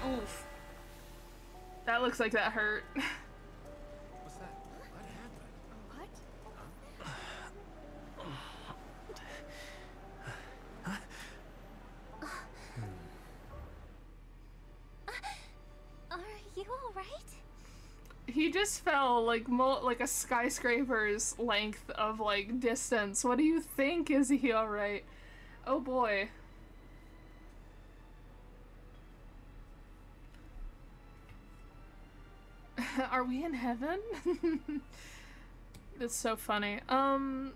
Oof. That looks like that hurt. What's that? What happened? What? Are you alright? He just fell like a skyscraper's length of like distance. What do you think? Is he alright? Oh boy. Are we in heaven? It's so funny. I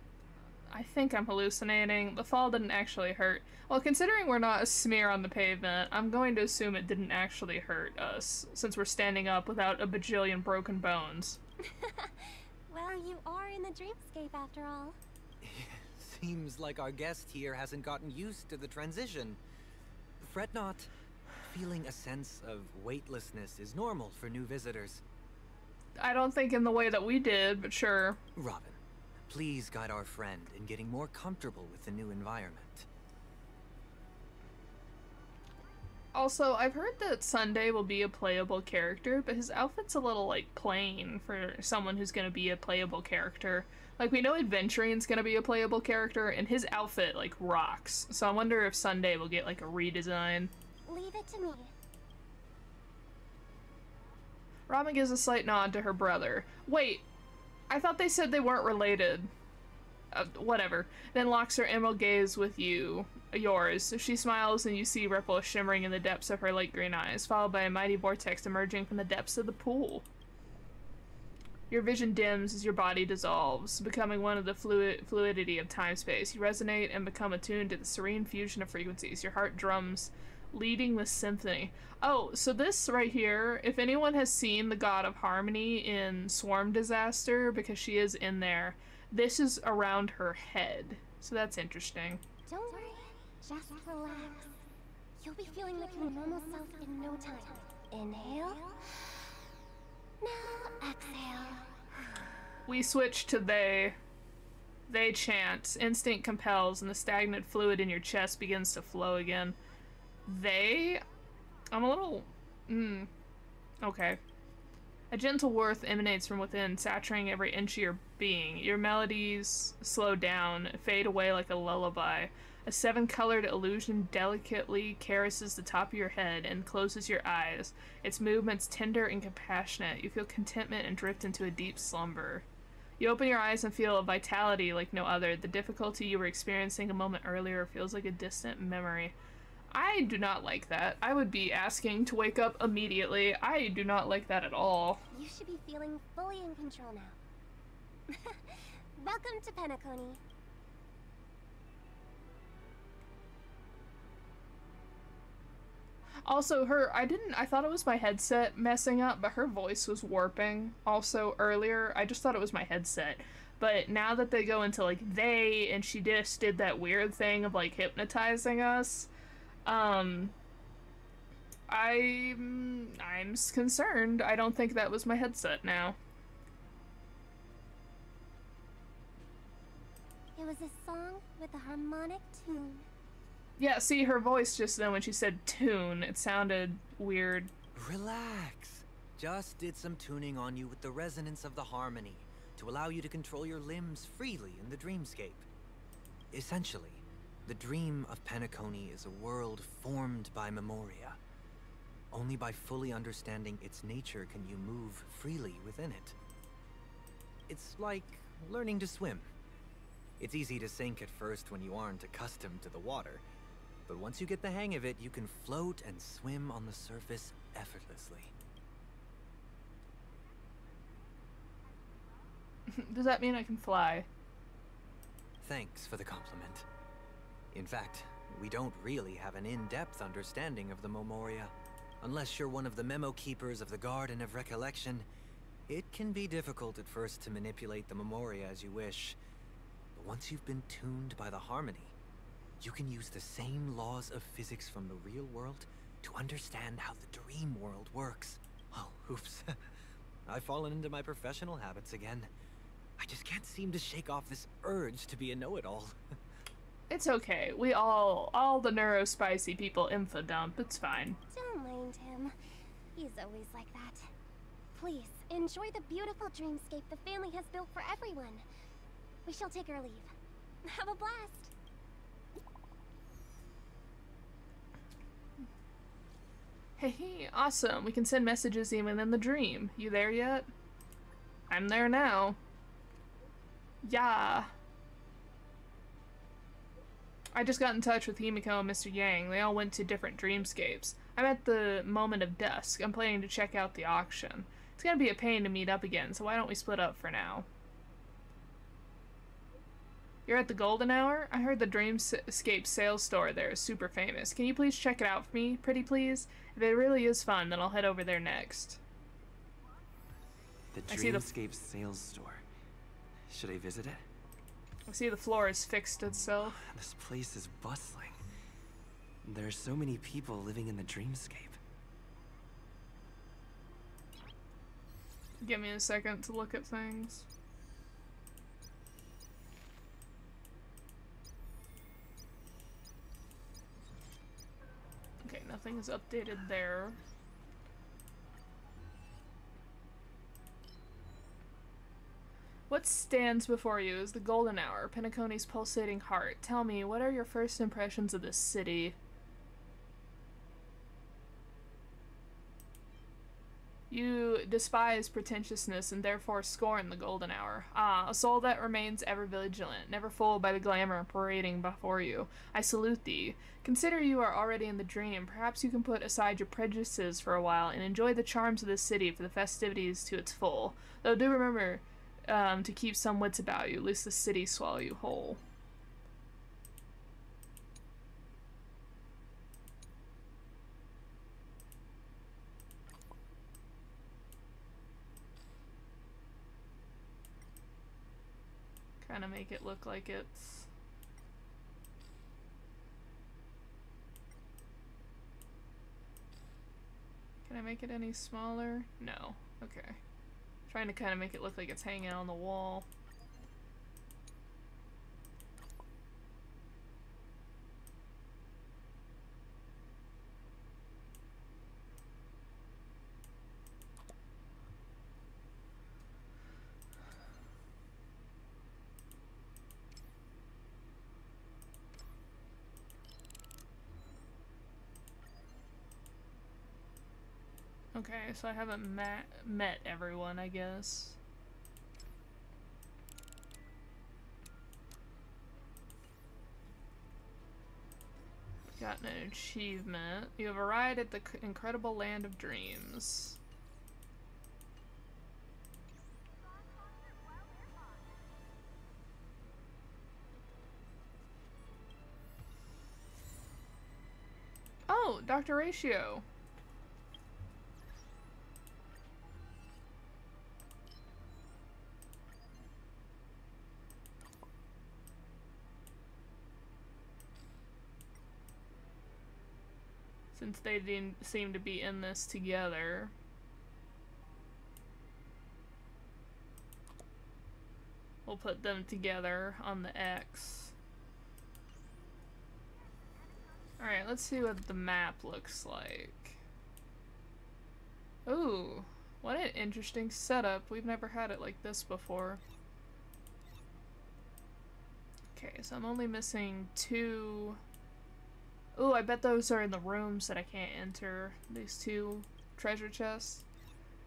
think I'm hallucinating. The fall didn't actually hurt. Well, considering we're not a smear on the pavement, I'm going to assume it didn't actually hurt us, since we're standing up without a bajillion broken bones. Well, you are in the dreamscape after all. Seems like our guest here hasn't gotten used to the transition. Fret not. Feeling a sense of weightlessness is normal for new visitors. I don't think in the way that we did, but sure. Robin, please guide our friend in getting more comfortable with the new environment. Also, I've heard that Sunday will be a playable character, but his outfit's a little, like, plain for someone who's gonna be a playable character. Like, we know Aventurine's gonna be a playable character, and his outfit, like, rocks. So I wonder if Sunday will get, like, a redesign. Leave it to me. Robin gives a slight nod to her brother. Wait, I thought they said they weren't related. Whatever. Then locks her emerald gaze with yours. She smiles and you see ripples shimmering in the depths of her light green eyes, followed by a mighty vortex emerging from the depths of the pool. Your vision dims as your body dissolves, becoming one of the fluidity of time-space. You resonate and become attuned to the serene fusion of frequencies. Your heart drums, leading the symphony. Oh, so this right here, if anyone has seen the God of Harmony in Swarm Disaster, because she is in there, this is around her head. So that's interesting. Don't worry, just relax. You'll be feeling like your normal self in no time. Inhale. Now exhale. We switch to they. They chant. Instinct compels, and the stagnant fluid in your chest begins to flow again. They? I'm a little... Okay. A gentle warmth emanates from within, saturating every inch of your being. Your melodies slow down, fade away like a lullaby. A seven-colored illusion delicately caresses the top of your head and closes your eyes. Its movements tender and compassionate. You feel contentment and drift into a deep slumber. You open your eyes and feel a vitality like no other. The difficulty you were experiencing a moment earlier feels like a distant memory. I do not like that. I would be asking to wake up immediately. I do not like that at all. You should be feeling fully in control now. Welcome to Penacony. Also, I thought it was my headset messing up, but her voice was warping. Also, earlier, I just thought it was my headset. But now that they go into, like, they, and she just did that weird thing of, like, hypnotizing us, I'm concerned. I don't think that was my headset now. It was a song with a harmonic tune. Yeah, see, her voice just then when she said tune, it sounded weird. Relax. Just did some tuning on you with the resonance of the harmony to allow you to control your limbs freely in the dreamscape. Essentially, the dream of Penacony is a world formed by memoria. Only by fully understanding its nature can you move freely within it. It's like learning to swim. It's easy to sink at first when you aren't accustomed to the water, but once you get the hang of it, you can float and swim on the surface effortlessly. Does that mean I can fly? Thanks for the compliment. In fact, we don't really have an in-depth understanding of the Memoria. Unless you're one of the memo keepers of the Garden of Recollection, it can be difficult at first to manipulate the Memoria as you wish. But once you've been tuned by the harmony, you can use the same laws of physics from the real world to understand how the dream world works. Oh, oops. I've fallen into my professional habits again. I just can't seem to shake off this urge to be a know-it-all. It's okay. We all the neurospicy people info dump. It's fine. Don't mind him. He's always like that. Please, enjoy the beautiful dreamscape the family has built for everyone. We shall take our leave. Have a blast. Hey, awesome. We can send messages even in the dream. You there yet? I'm there now. Yeah. I just got in touch with Himiko and Mr. Yang. They all went to different dreamscapes. I'm at the moment of dusk. I'm planning to check out the auction. It's gonna be a pain to meet up again, so why don't we split up for now? You're at the Golden Hour? I heard the Dreamscape sales store there is super famous. Can you please check it out for me, pretty please? If it really is fun, then I'll head over there next. The Dreamscape sales store. Should I visit it? I see the floor has fixed itself. This place is bustling. There are so many people living in the Dreamscape. Give me a second to look at things. Okay, nothing is updated there. What stands before you is the Golden Hour, Penacony's pulsating heart. Tell me, what are your first impressions of this city? You despise pretentiousness and therefore scorn the Golden Hour. Ah, a soul that remains ever vigilant, never fooled by the glamour parading before you. I salute thee. Consider you are already in the dream. Perhaps you can put aside your prejudices for a while and enjoy the charms of this city for the festivities to its full. Though do remember to keep some wits about you, lest the city swallow you whole. Kind of make it look like it's... Can I make it any smaller? No. Okay. Trying to kind of make it look like it's hanging on the wall. Okay, so I haven't met everyone, I guess. Gotten an achievement. You have arrived at the incredible land of dreams. Oh, Dr. Ratio. Since they didn't seem to be in this together. We'll put them together on the X. Alright, let's see what the map looks like. Ooh, what an interesting setup. We've never had it like this before. Okay, so I'm only missing 2... Ooh, I bet those are in the rooms that I can't enter. These 2 treasure chests.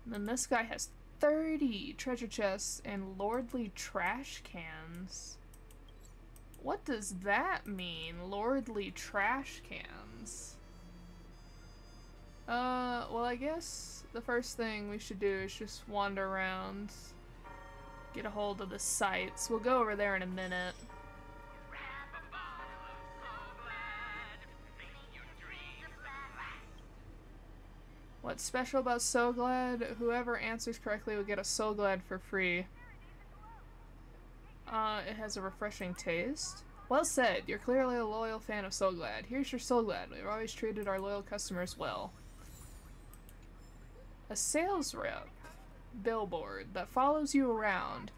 And then this guy has 30 treasure chests and lordly trash cans. What does that mean? Lordly trash cans. Well, I guess the first thing we should do is just wander around, get a hold of the sites. We'll go over there in a minute. What's special about So Glad? Whoever answers correctly will get a So Glad for free. It has a refreshing taste. Well said. You're clearly a loyal fan of So Glad. Here's your So Glad. We've always treated our loyal customers well. A sales rep billboard that follows you around.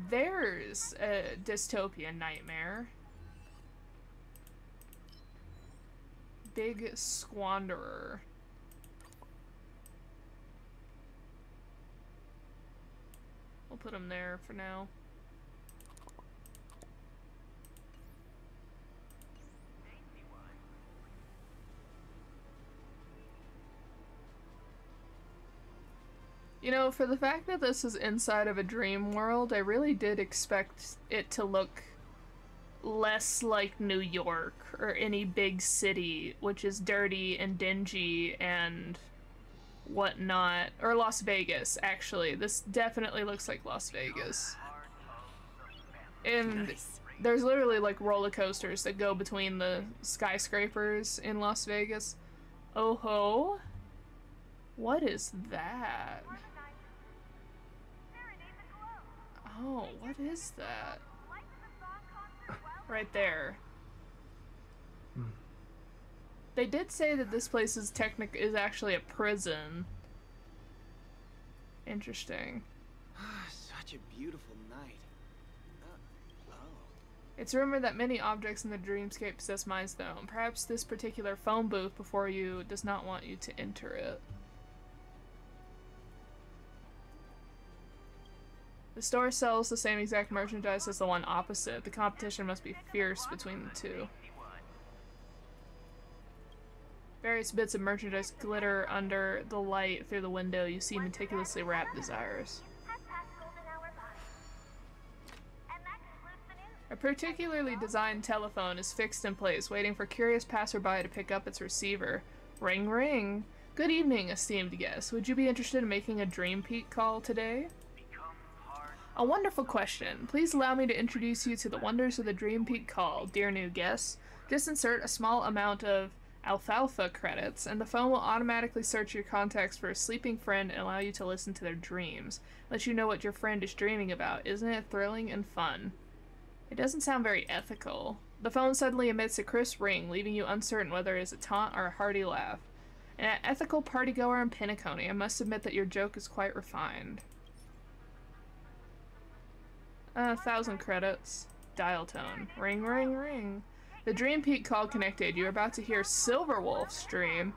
There's a dystopian nightmare. Big squanderer. We'll put him there for now. You know, for the fact that this is inside of a dream world, I really did expect it to look less like New York or any big city, which is dirty and dingy and whatnot. Or Las Vegas, actually. This definitely looks like Las Vegas. And there's literally like roller coasters that go between the skyscrapers in Las Vegas. Oh ho! What is that? Oh, what is that? Right there. They did say that this place is actually a prison. Interesting. Such a beautiful night. It's rumored that many objects in the dreamscape possess Mind Stone. Perhaps this particular phone booth before you does not want you to enter it. The store sells the same exact merchandise as the one opposite. The competition must be fierce between the two. Various bits of merchandise glitter under the light through the window. You see meticulously wrapped desires. A particularly designed telephone is fixed in place, waiting for curious passerby to pick up its receiver. Ring ring. Good evening, esteemed guest. Would you be interested in making a Dream Peak call today? A wonderful question. Please allow me to introduce you to the wonders of the Dream Peak call, dear new guests. Just insert a small amount of alfalfa credits, and the phone will automatically search your contacts for a sleeping friend and allow you to listen to their dreams. Let you know what your friend is dreaming about. Isn't it thrilling and fun? It doesn't sound very ethical. The phone suddenly emits a crisp ring, leaving you uncertain whether it is a taunt or a hearty laugh. An ethical partygoer in Penacony, I must admit that your joke is quite refined. 1,000 credits. Dial tone. Ring, ring, ring. The Dream Peak call connected. You're about to hear Silverwolf's dream.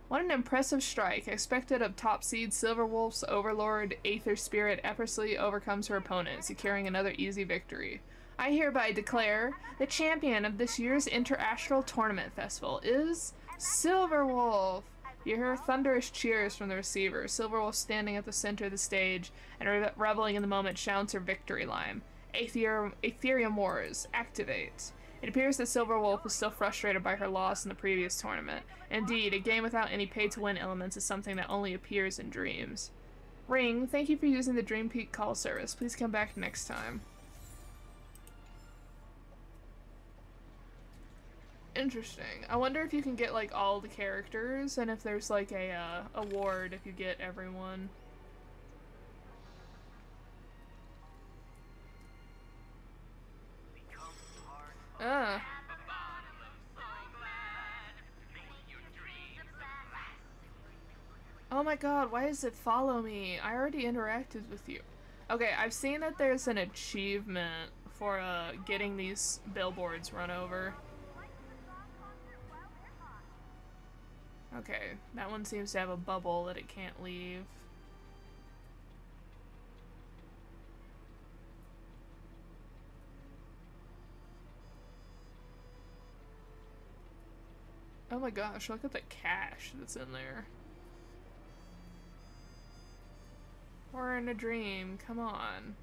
What an impressive strike. Expected of top seed Silverwolf's overlord Aether Spirit effortlessly overcomes her opponent, securing another easy victory. I hereby declare the champion of this year's Interastral Tournament Festival is Silverwolf. You hear thunderous cheers from the receiver. Silverwolf, standing at the center of the stage and reveling in the moment, shouts her victory line. Aetherium Wars, activate. It appears that Silverwolf is still frustrated by her loss in the previous tournament. Indeed, a game without any pay-to-win elements is something that only appears in dreams. Ring, thank you for using the Dream Peak call service. Please come back next time. Interesting. I wonder if you can get like all the characters and if there's like a award if you get everyone. Oh my god, why does it follow me? I already interacted with you. Okay, I've seen that there's an achievement for getting these billboards run over. Okay, that one seems to have a bubble that it can't leave. Oh my gosh, look at the cash that's in there. We're in a dream, come on.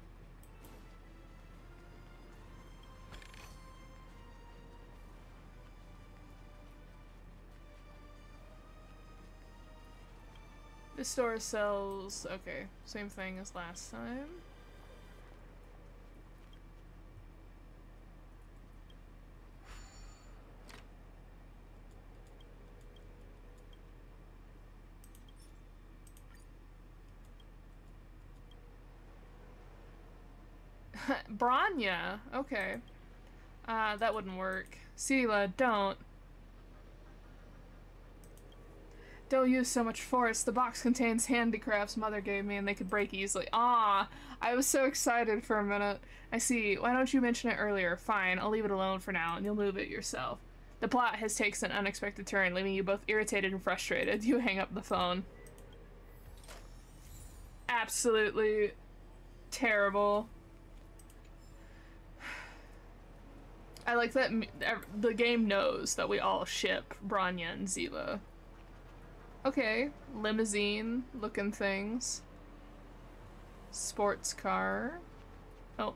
This store sells... Okay, same thing as last time. Branya, okay. That wouldn't work. Sela, don't. Don't use so much force. The box contains handicrafts Mother gave me and they could break easily. Ah, I was so excited for a minute. I see. Why don't you mention it earlier? Fine, I'll leave it alone for now and you'll move it yourself. The plot has taken an unexpected turn, leaving you both irritated and frustrated. You hang up the phone. Absolutely terrible. I like that the game knows that we all ship Branya and Zila. Okay, limousine looking things. Sports car. Oh.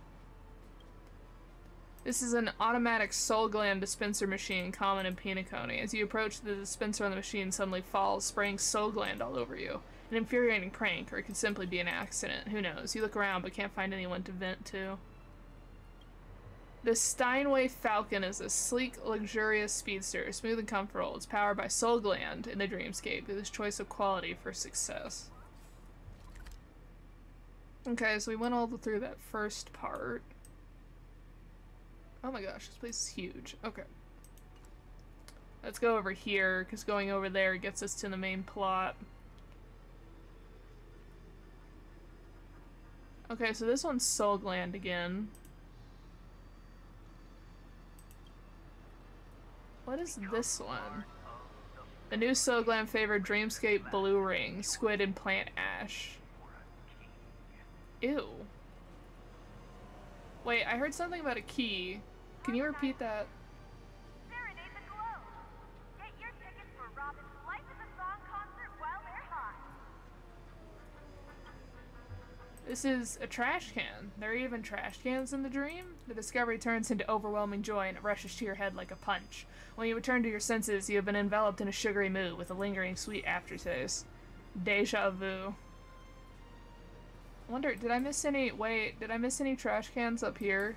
This is an automatic soul gland dispenser machine common in Penacony. As you approach, the dispenser on the machine suddenly falls, spraying soul gland all over you. An infuriating prank, or it could simply be an accident. Who knows? You look around but can't find anyone to vent to. The Steinway Falcon is a sleek, luxurious speedster, smooth and comfortable. It's powered by Soul Gland in the Dreamscape. It is choice of quality for success. Okay, so we went all through that first part. Oh my gosh, this place is huge. Okay. Let's go over here, because going over there gets us to the main plot. Okay, so this one's Soul Gland again. What is this one? The new Soul Gland favored Dreamscape Blue Ring, Squid and Plant Ash. Ew. Wait, I heard something about a key. Can you repeat that? This is a trash can. There are even trash cans in the dream? The discovery turns into overwhelming joy and it rushes to your head like a punch. When you return to your senses, you have been enveloped in a sugary mood with a lingering sweet aftertaste. Deja vu. I wonder, did I miss any- wait, did I miss any trash cans up here?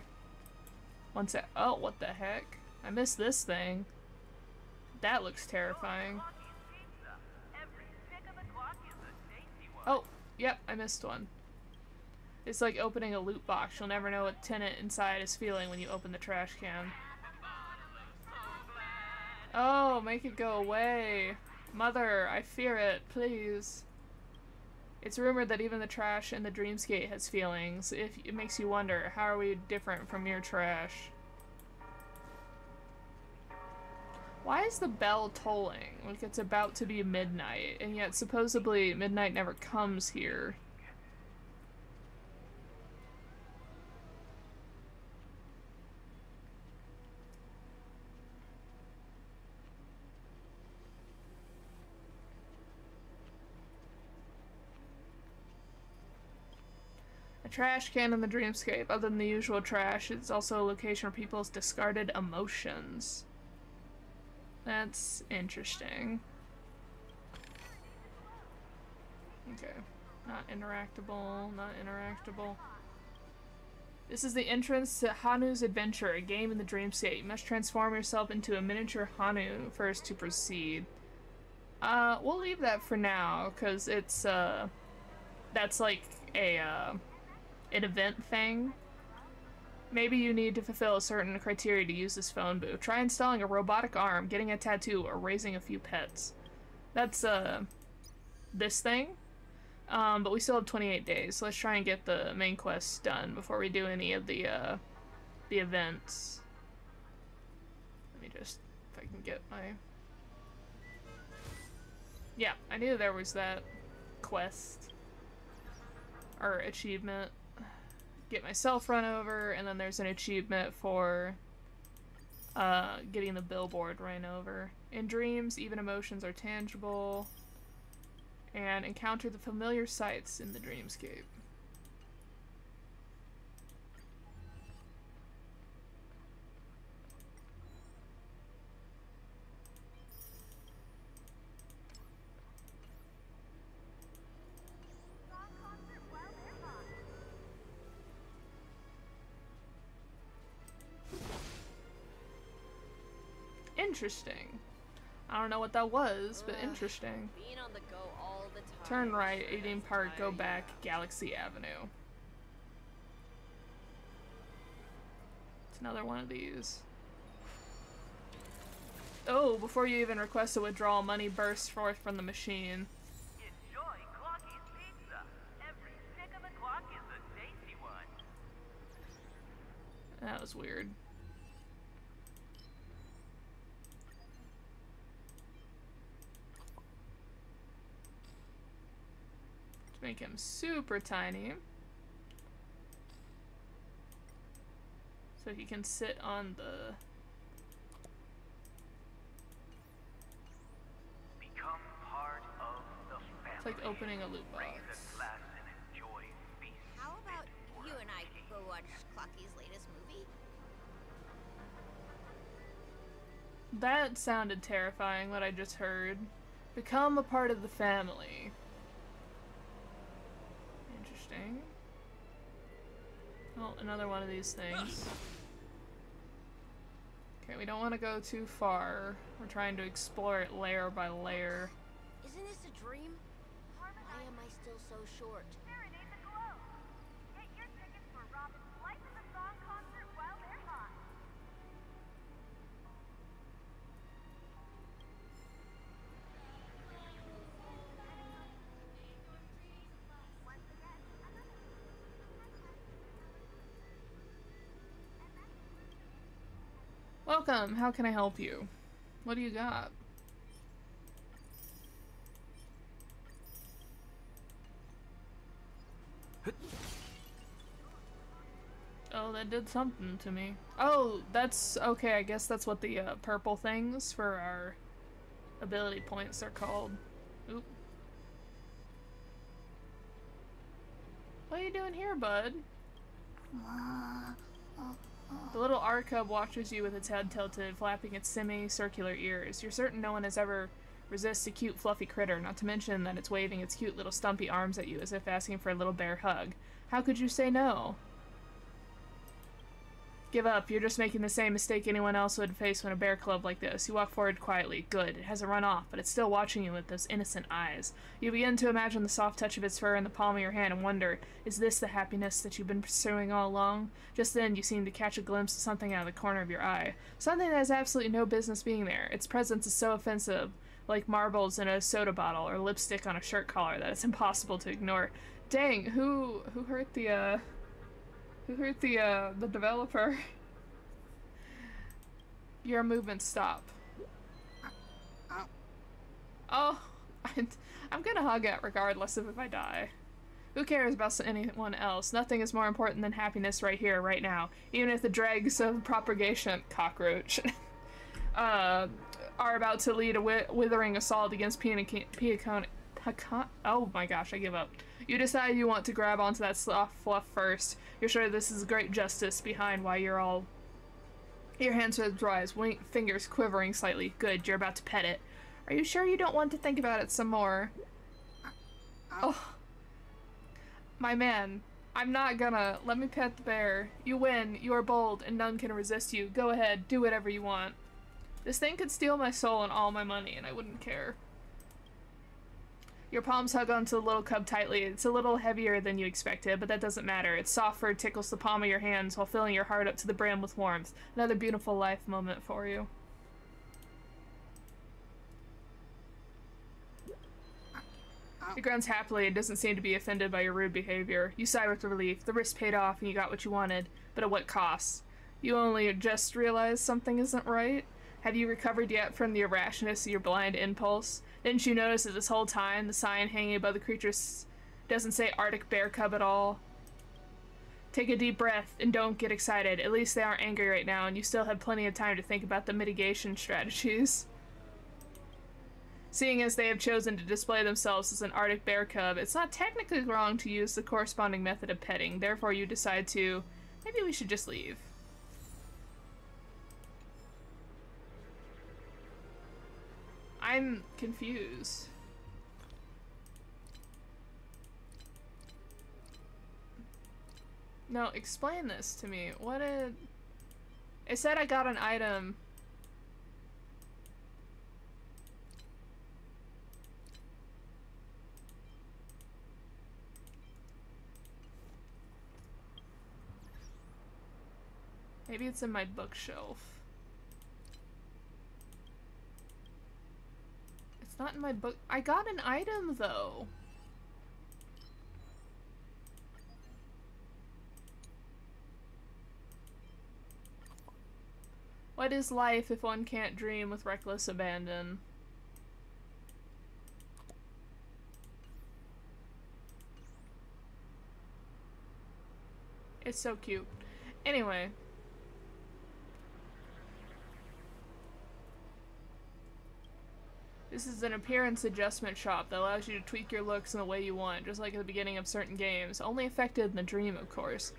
One sec- oh, what the heck? I missed this thing. That looks terrifying. Oh, yep, I missed one. It's like opening a loot box. You'll never know what tenant inside is feeling when you open the trash can. Oh, make it go away. Mother, I fear it, please. It's rumored that even the trash in the Dreamscape has feelings. It makes you wonder, how are we different from mere trash? Why is the bell tolling? Like it's about to be midnight, and yet supposedly midnight never comes here. A trash can in the Dreamscape. Other than the usual trash, it's also a location for people's discarded emotions. That's interesting. Okay. Not interactable, not interactable. This is the entrance to Hanu's Adventure, a game in the Dreamscape. You must transform yourself into a miniature Hanu first to proceed. We'll leave that for now, because it's, that's like a, an event thing. Maybe you need to fulfill a certain criteria to use this phone booth. Try installing a robotic arm, getting a tattoo, or raising a few pets. That's, this thing. But we still have 28 days, so let's try and get the main quests done before we do any of the events. Let me just, if I can get my... Yeah, I knew there was that quest. Or achievement. Get myself run over, and then there's an achievement for getting the billboard ran over. In dreams, even emotions are tangible. And encounter the familiar sights in the Dreamscape. Interesting. I don't know what that was, but interesting. Being on the go all the time. Turn right, 18 Park, go back, Galaxy Avenue. It's another one of these. Oh, before you even request a withdrawal, money bursts forth from the machine. Enjoy Clocky's pizza. Every stick of the clock is a tasty one. That was weird. Let's make him super tiny. So he can sit on the... Become part of the family. It's like opening a loot box. How about you and I go watch Clocky's latest movie? That sounded terrifying, what I just heard. Become a part of the family. Interesting. Oh, another one of these things. Okay, we don't want to go too far. We're trying to explore it layer by layer. Isn't this a dream? Why am I still so short? Serenade the glow. Get your tickets for Robin's Life of the Song concert while they're hot. Welcome, how can I help you? What do you got? Oh, that did something to me. Oh, that's okay, I guess that's what the purple things for our ability points are called. Oop. What are you doing here, bud? The little R-cub watches you with its head tilted, flapping its semi-circular ears. You're certain no one has ever resisted a cute, fluffy critter, not to mention that it's waving its cute little stumpy arms at you as if asking for a little bear hug. How could you say no? Give up. You're just making the same mistake anyone else would face when a bear club like this. You walk forward quietly. Good. It hasn't run off, but it's still watching you with those innocent eyes. You begin to imagine the soft touch of its fur in the palm of your hand and wonder, is this the happiness that you've been pursuing all along? Just then, you seem to catch a glimpse of something out of the corner of your eye. Something that has absolutely no business being there. Its presence is so offensive, like marbles in a soda bottle or lipstick on a shirt collar, that it's impossible to ignore. Dang, who hurt the developer? Your movements stop. Oh, I'm gonna hug it regardless of if I die. Who cares about anyone else? Nothing is more important than happiness right here, right now. Even if the dregs of propagation, cockroach, are about to lead a withering assault against oh my gosh, I give up. You decide you want to grab onto that soft fluff first. You're sure this is great justice behind why you're all... Your hands are dry, fingers quivering slightly. Good, you're about to pet it. Are you sure you don't want to think about it some more? Oh. My man, I'm not gonna. Let me pet the bear. You win, you are bold, and none can resist you. Go ahead, do whatever you want. This thing could steal my soul and all my money, and I wouldn't care. Your palms hug onto the little cub tightly. It's a little heavier than you expected, but that doesn't matter. Its soft fur tickles the palm of your hands while filling your heart up to the brim with warmth. Another beautiful life moment for you. It grunts happily and doesn't seem to be offended by your rude behavior. You sigh with relief. The risk paid off and you got what you wanted, but at what cost? You only just realized something isn't right? Have you recovered yet from the irrationalness of your blind impulse? Didn't you notice that this whole time the sign hanging above the creature doesn't say Arctic Bear Cub at all? Take a deep breath and don't get excited. At least they aren't angry right now and you still have plenty of time to think about the mitigation strategies. Seeing as they have chosen to display themselves as an Arctic Bear Cub, it's not technically wrong to use the corresponding method of petting. Therefore you decide to... Maybe we should just leave. I'm confused. No, explain this to me. What did... It said I got an item. Maybe it's in my bookshelf. It's not in my book. I got an item though. What is life if one can't dream with reckless abandon? It's so cute. Anyway. This is an appearance adjustment shop that allows you to tweak your looks in the way you want, just like at the beginning of certain games. Only affected in the dream, of course.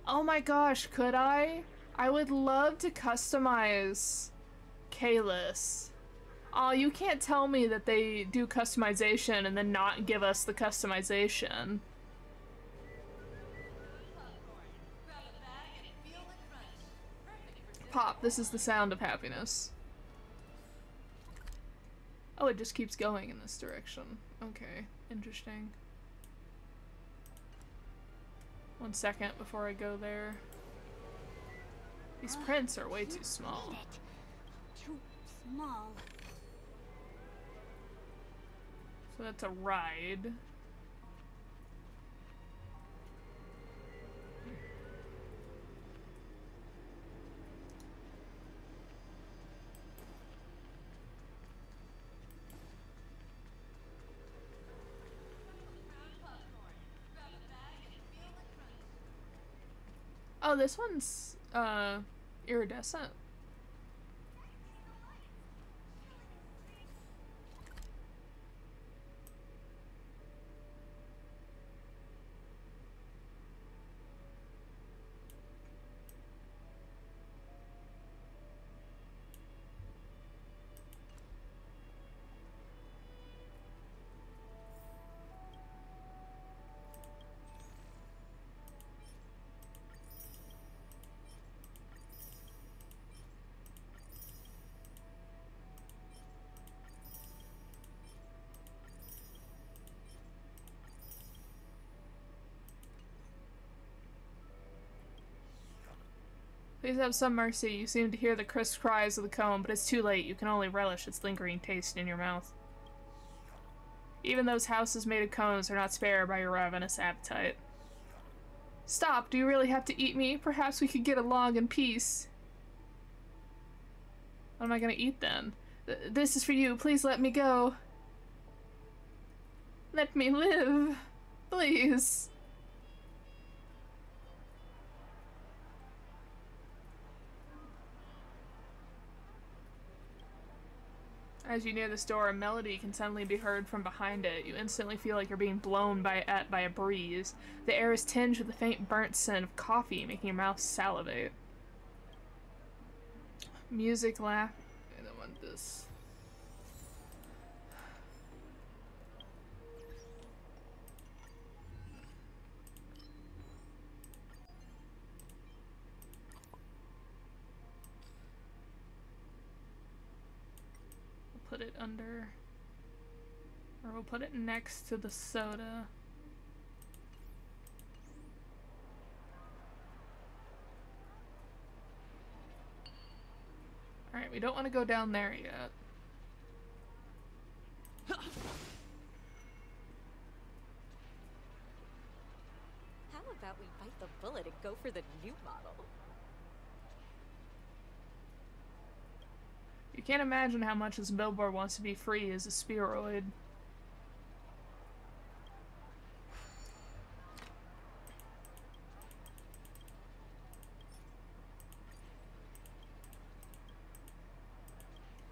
Oh my gosh, could I? I would love to customize Kalis. Aw, you can't tell me that they do customization and then not give us the customization. Pop, this is the sound of happiness. Oh, it just keeps going in this direction. Okay, interesting. 1 second before I go there. These prints are way too small. Too small. So that's a ride. Oh, this one's iridescent. Please have some mercy. You seem to hear the crisp cries of the comb, but it's too late. You can only relish its lingering taste in your mouth. Even those houses made of cones are not spared by your ravenous appetite. Stop! Do you really have to eat me? Perhaps we could get along in peace. What am I gonna eat then? This is for you. Please let me go. Let me live. Please. As you near this door, a melody can suddenly be heard from behind it. You instantly feel like you're being blown by a breeze. The air is tinged with the faint burnt scent of coffee, making your mouth salivate. Music, laugh. I don't want this. Put it under, or we'll put it next to the soda. Alright, we don't want to go down there yet. How about we bite the bullet and go for the new model? You can't imagine how much this billboard wants to be free as a spheroid.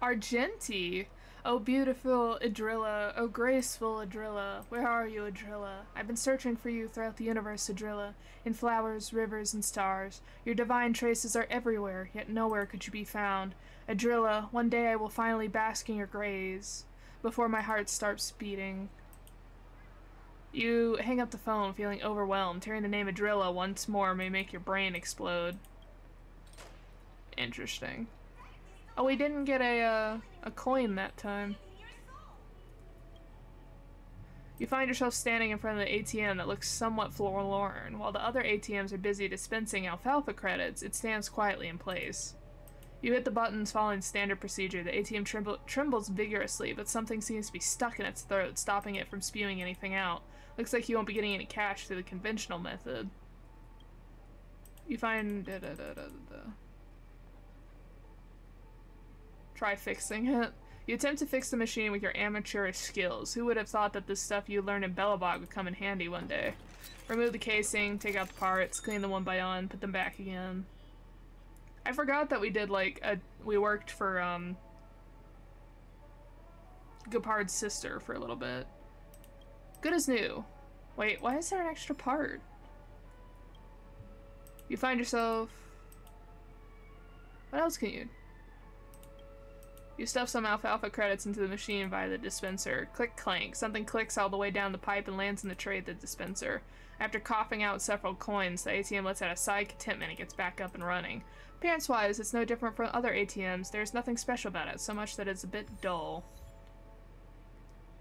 Argenti! Oh beautiful Adrilla, oh graceful Adrilla, where are you Adrilla? I've been searching for you throughout the universe Adrilla, in flowers, rivers, and stars. Your divine traces are everywhere, yet nowhere could you be found. Adrilla, one day I will finally bask in your grace, before my heart starts beating. You hang up the phone, feeling overwhelmed. Hearing the name Adrilla once more may make your brain explode. Interesting. Oh, we didn't get a coin that time. You find yourself standing in front of the ATM that looks somewhat forlorn. While the other ATMs are busy dispensing alfalfa credits, it stands quietly in place. You hit the buttons following standard procedure. The ATM trembles vigorously, but something seems to be stuck in its throat, stopping it from spewing anything out. Looks like you won't be getting any cash through the conventional method. You find... Try fixing it. You attempt to fix the machine with your amateurish skills. Who would have thought that this stuff you learned in Bellabog would come in handy one day? Remove the casing, take out the parts, clean them one by one, put them back again. I forgot that we did like we worked for Gepard's sister for a little bit. Good as new. Wait, why is there an extra part? You find yourself... What else can you... You stuff some alfalfa credits into the machine via the dispenser. Click clank. Something clicks all the way down the pipe and lands in the tray at the dispenser. After coughing out several coins, the ATM lets out a sigh of contentment and gets back up and running. Appearance-wise, it's no different from other ATMs. There's nothing special about it, so much that it's a bit dull.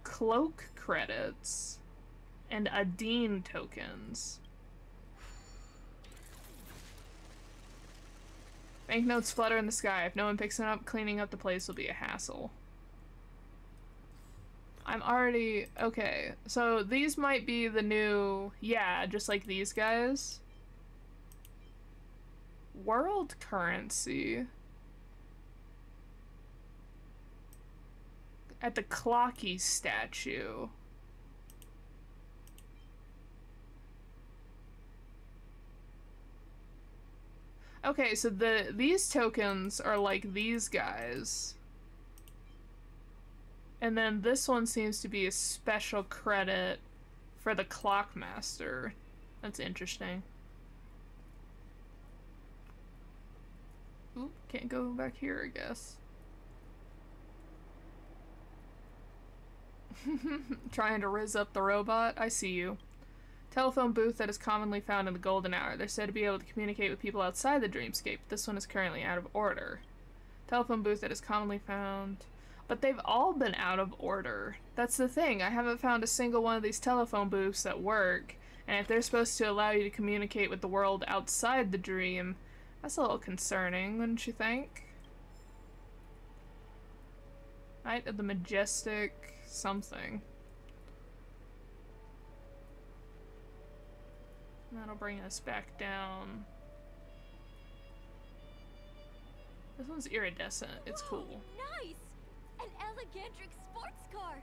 Cloak credits. And Adine tokens. Banknotes flutter in the sky. If no one picks them up, cleaning up the place will be a hassle. I'm already... Okay, so these might be the new... Yeah, just like these guys. World currency. At the Clocky statue. Okay, so these tokens are like these guys. And then this one seems to be a special credit for the Clockmaster. That's interesting. Oop, can't go back here, I guess. Trying to rizz up the robot? I see you. Telephone booth that is commonly found in the golden hour. They're said to be able to communicate with people outside the dreamscape. This one is currently out of order. Telephone booth that is commonly found... But they've all been out of order. That's the thing. I haven't found a single one of these telephone booths that work. And if they're supposed to allow you to communicate with the world outside the dream, that's a little concerning, wouldn't you think? Night of the Majestic something. That'll bring us back down. This one's iridescent. It's cool. Nice! An elegantric sports car!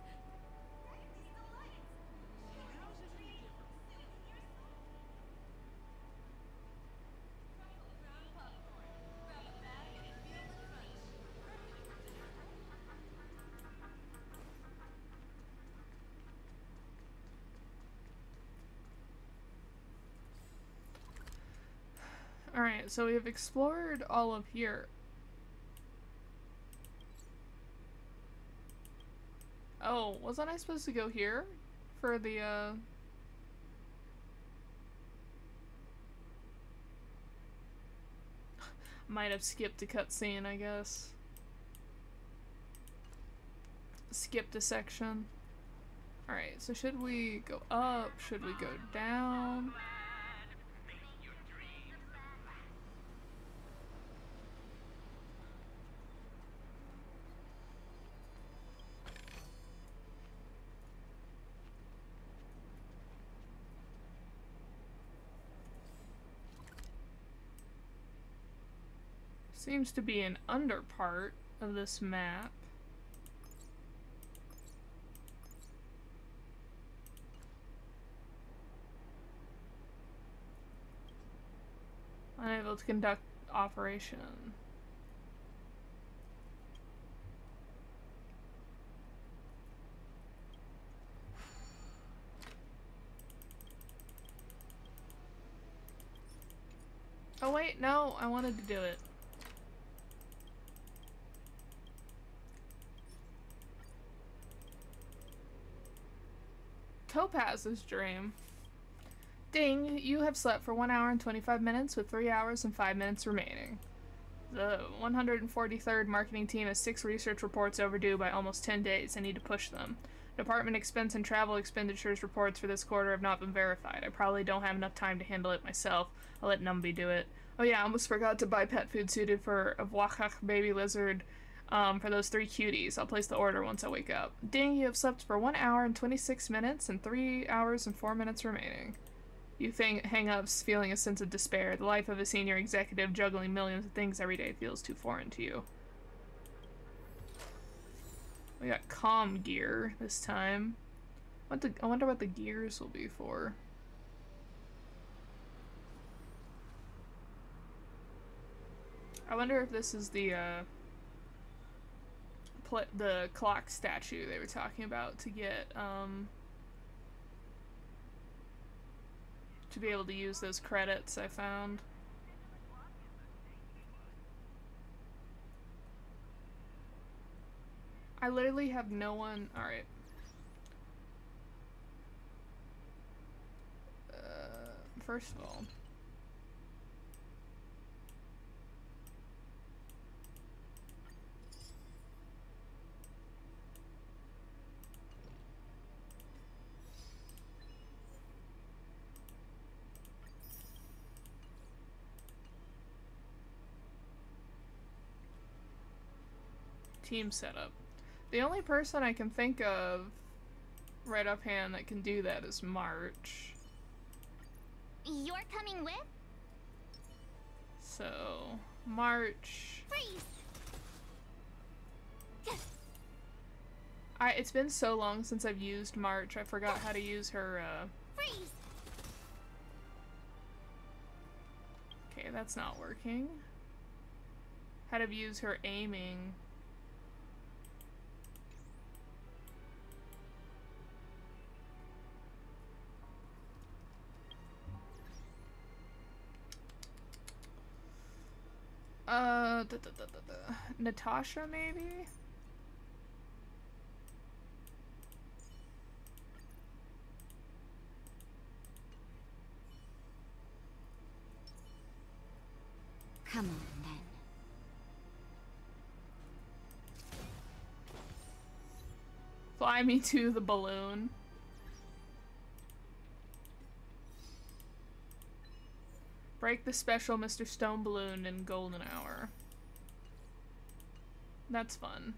Alright, so we have explored all of here. Oh, wasn't I supposed to go here? For the, Might have skipped a cutscene, I guess. Skipped a section. Alright, so should we go up? Should we go down? Seems to be an under part of this map. Unable to conduct operation. Oh wait, no, I wanted to do it. Topaz's dream. Ding, you have slept for 1 hour and 25 minutes with 3 hours and 5 minutes remaining. The 143rd marketing team has 6 research reports overdue by almost 10 days. I need to push them. Department expense and travel expenditures reports for this quarter have not been verified. I probably don't have enough time to handle it myself. I'll let Numby do it. Oh yeah, I almost forgot to buy pet food suited for a Wakak baby lizard for those 3 cuties. I'll place the order once I wake up. Ding, you have slept for 1 hour and 26 minutes and 3 hours and 4 minutes remaining. You hang-ups feeling a sense of despair. The life of a senior executive juggling millions of things every day feels too foreign to you. We got calm gear this time. I wonder what the gears will be for. I wonder if this is the clock statue they were talking about to get to be able to use those credits I found. I literally have no one. Alright. First of all, team setup. The only person I can think of right offhand that can do that is March. You're coming with? So, March. Freeze! It's been so long since I've used March, I forgot how to use her, Freeze! Okay, that's not working. How to use her aiming. Natasha, maybe? Come on, then. Fly me to the balloon. Break the special Mr. Stone Balloon in golden hour. That's fun.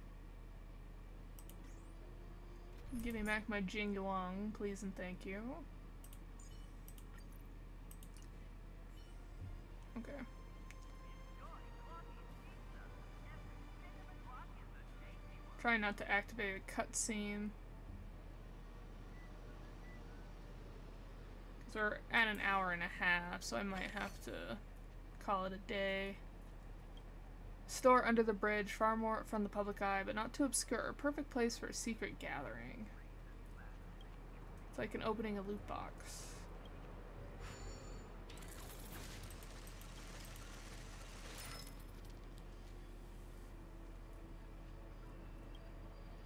Give me back my Jingyuang, please and thank you. Okay. Try not to activate a cutscene. Because we're at an hour and a half, so I might have to call it a day. Store under the bridge, far more from the public eye, but not too obscure. Perfect place for a secret gathering. It's like an opening a loot box.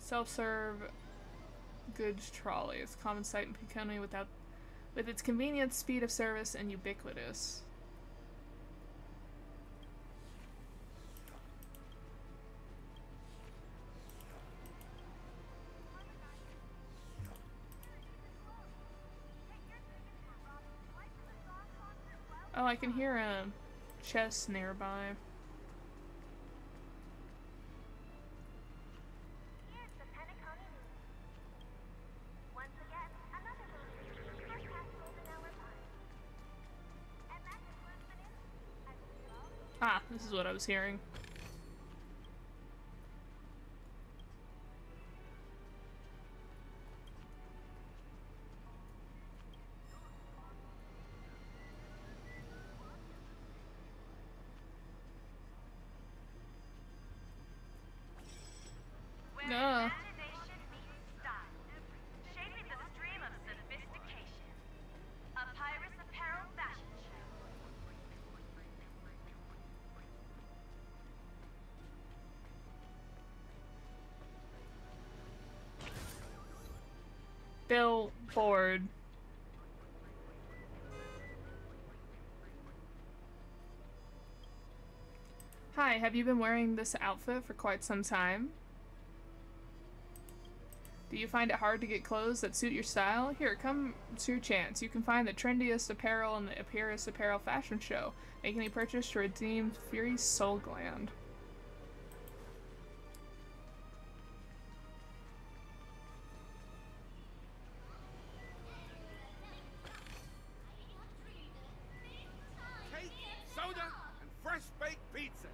Self-serve goods trolley. It's a common sight in Piconi with its convenience, speed of service, and ubiquitous. Oh, I can hear a chest nearby. Ah, this is what I was hearing. No. Billboard. Hi, have you been wearing this outfit for quite some time? Do you find it hard to get clothes that suit your style? Here, come to your chance. You can find the trendiest apparel in the Appearist Apparel Fashion Show. Make any purchase to redeem Fury's Soul Gland. Cake, soda, and fresh baked pizzas.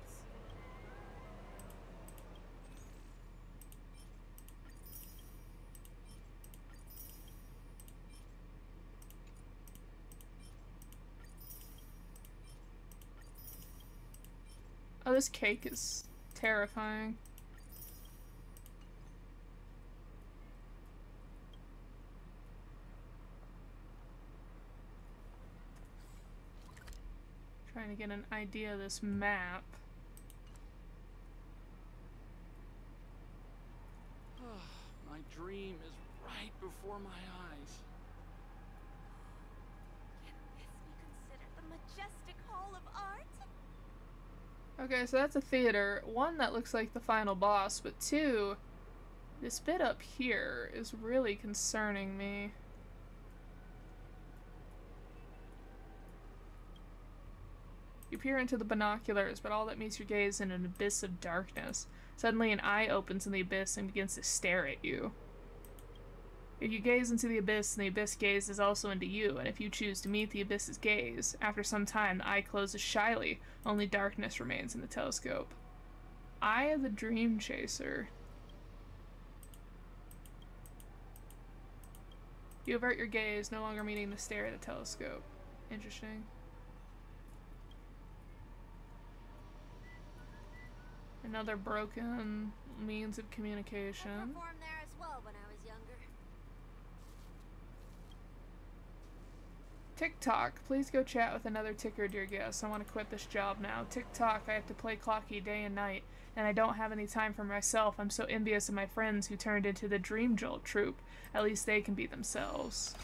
Oh, this cake is terrifying. Trying to get an idea of this map. My dream is right before my eyes. Can this be considered the majestic hall of art? Okay, so that's a theater. One, that looks like the final boss, but two, this bit up here is really concerning me. You peer into the binoculars, but all that meets your gaze is an abyss of darkness. Suddenly an eye opens in the abyss and begins to stare at you. If you gaze into the abyss, then the abyss gazes also into you, and if you choose to meet the abyss's gaze, after some time the eye closes shyly, only darkness remains in the telescope. Eye of the Dream Chaser. You avert your gaze, no longer meeting the stare of the telescope. Interesting. Another broken means of communication. I performed there as well when I was younger. TikTok, please go chat with another ticker, dear guest. I want to quit this job now. TikTok, I have to play Clocky day and night, and I don't have any time for myself. I'm so envious of my friends who turned into the Dream Jolt troupe. At least they can be themselves.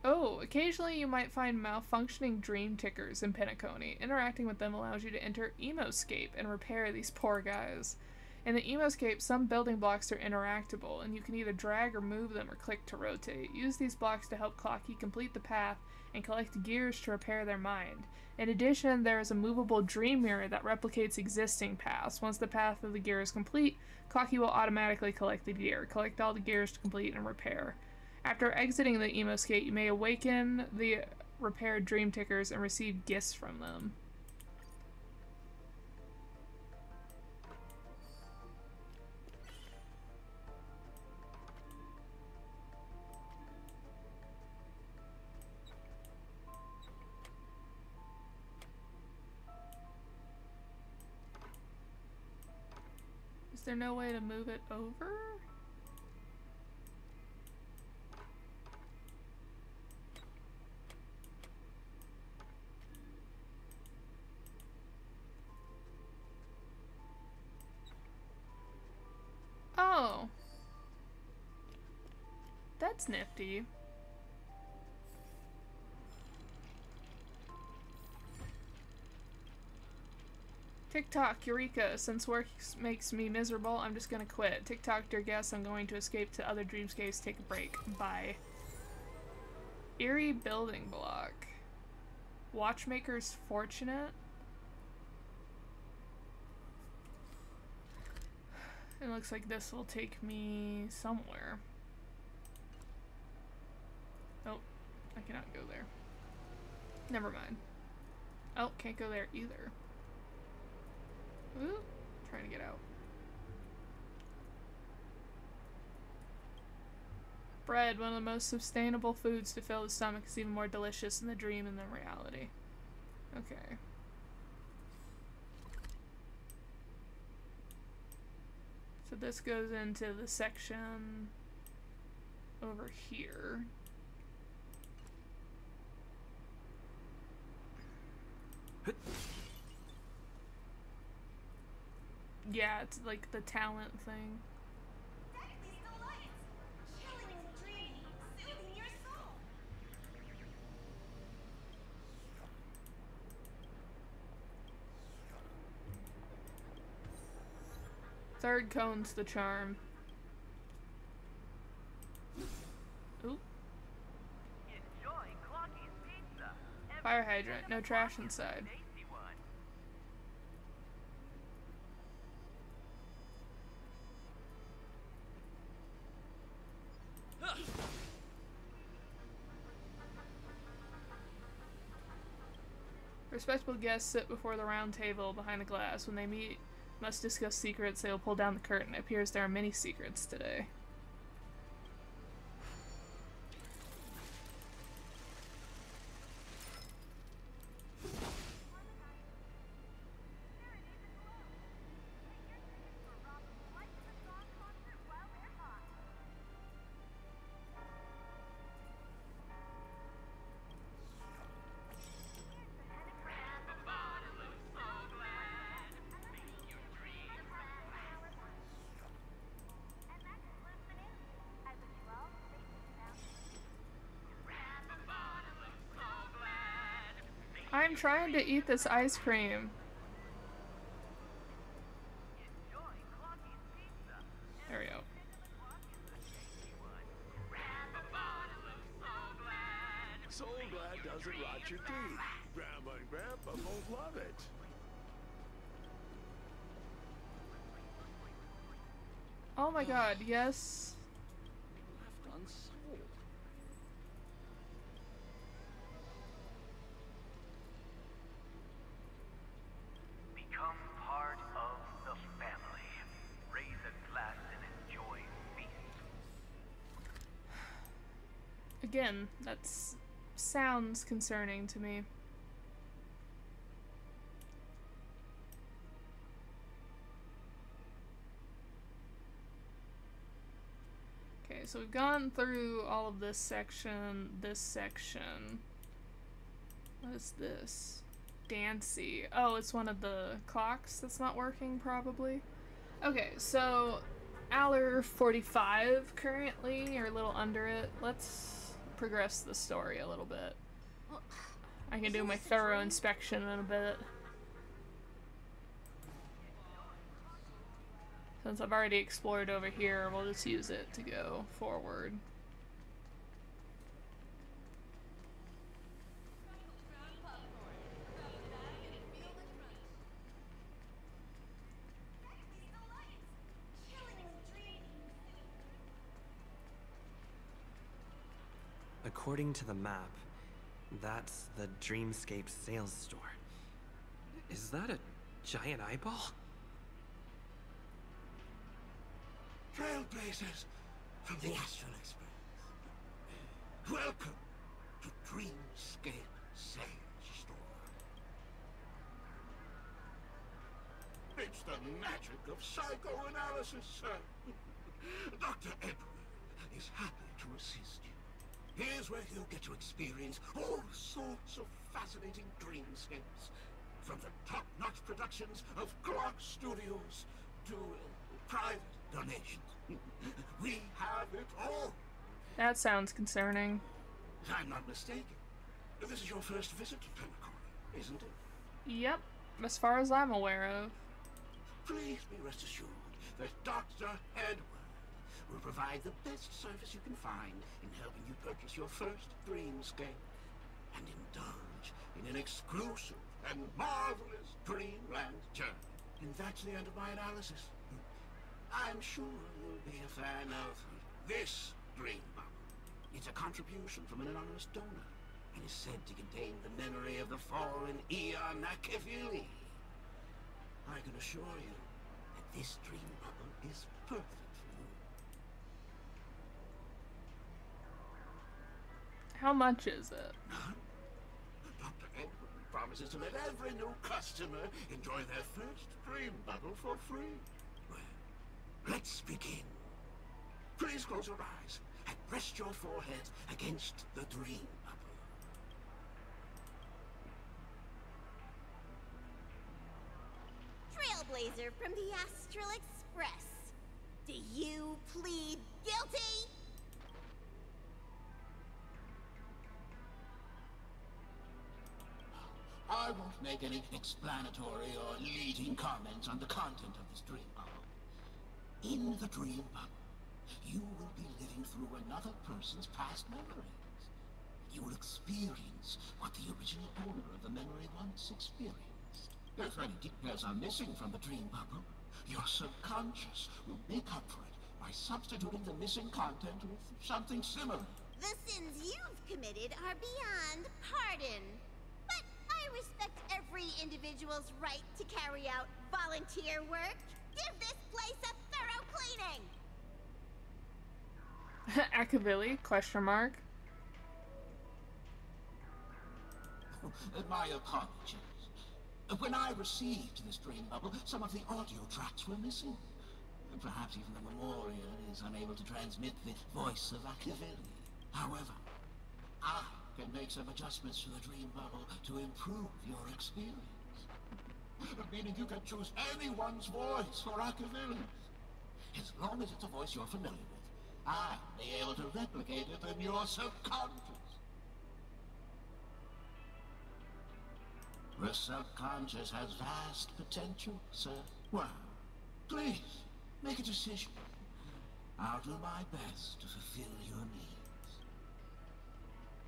Oh, occasionally you might find malfunctioning dream tickers in Penacony. Interacting with them allows you to enter Emoscape and repair these poor guys. In the Emoscape, some building blocks are interactable, and you can either drag or move them or click to rotate. Use these blocks to help Clocky complete the path and collect gears to repair their mind. In addition, there is a movable dream mirror that replicates existing paths. Once the path of the gear is complete, Clocky will automatically collect the gear. Collect all the gears to complete and repair. After exiting the Emoscape, you may awaken the repaired dream tickers and receive gifts from them. Is there no way to move it over? Oh. That's nifty. TikTok, Eureka, since work makes me miserable, I'm just gonna quit. TikTok, dear guests, I'm going to escape to other dreamscapes, take a break. Bye. Eerie building block. Watchmaker's Fortunate. It looks like this will take me somewhere. Oh, I cannot go there. Never mind. Oh, can't go there either. Ooh, trying to get out. Bread, one of the most sustainable foods to fill the stomach, is even more delicious in the dream than the reality. Okay. So this goes into the section over here. Yeah, it's like the talent thing. Third cone's the charm. Ooh. Fire hydrant, no trash inside. Respectable guests sit before the round table behind a glass. When they meet, must discuss secrets. They will pull down the curtain. It appears there are many secrets today. I'm trying to eat this ice cream. There we go. So glad doesn't rot your teeth. Grandma and Grandpa both love it. Oh my god, yes. Left unsold. Become part of the family. Raise a glass and enjoy feast. Again, that sounds concerning to me. Okay, so we've gone through all of this section. What is this? Dancy. Oh, it's one of the clocks that's not working, probably. Okay, so hour 45 currently, or a little under it. Let's progress the story a little bit. I can do my thorough inspection in a bit. Since I've already explored over here, we'll just use it to go forward. According to the map, that's the Dreamscape sales store. Is that a giant eyeball? Trailblazers from the Astral Express. Welcome to Dreamscape Sales Store. It's the magic of psychoanalysis, sir. Dr. Edward is happy to assist you. Here's where you'll get to experience all sorts of fascinating dreamscapes. From the top-notch productions of Clock Studios to private donations. We have it all. That sounds concerning. If I'm not mistaken, this is your first visit to Penacony, isn't it? Yep, as far as I'm aware of. Please be rest assured that Dr. Edward will provide the best service you can find in helping you purchase your first dreamscape and indulge in an exclusive and marvelous dreamland journey. And that's the end of my analysis. I'm sure you'll be a fan of this dream bubble. It's a contribution from an anonymous donor and is said to contain the memory of the fallen Eon Nakavili. I can assure you that this dream bubble is perfect for you. How much is it? Dr. Edward promises to let every new customer enjoy their first dream bubble for free. Well, let's begin. Please close your eyes and rest your forehead against the dream bubble. Trailblazer from the Astral Express. Do you plead guilty? I won't make any explanatory or leading comments on the content of this dream bubble. In the dream bubble, you will be living through another person's past memories. You will experience what the original owner of the memory once experienced. If any details are missing from the dream bubble, your subconscious will make up for it by substituting the missing content with something similar. The sins you've committed are beyond pardon. But I respect every individual's right to carry out volunteer work. Give this place a thorough cleaning! Akavili? Question mark. My apologies. When I received this dream bubble, some of the audio tracks were missing. Perhaps even the memorial is unable to transmit the voice of Akavili. However, I can make some adjustments to the dream bubble to improve your experience. Meaning you can choose anyone's voice for Akavili. As long as it's a voice you're familiar with, I'll be able to replicate it in your subconscious. The subconscious has vast potential, sir. Well, please, make a decision. I'll do my best to fulfill your needs.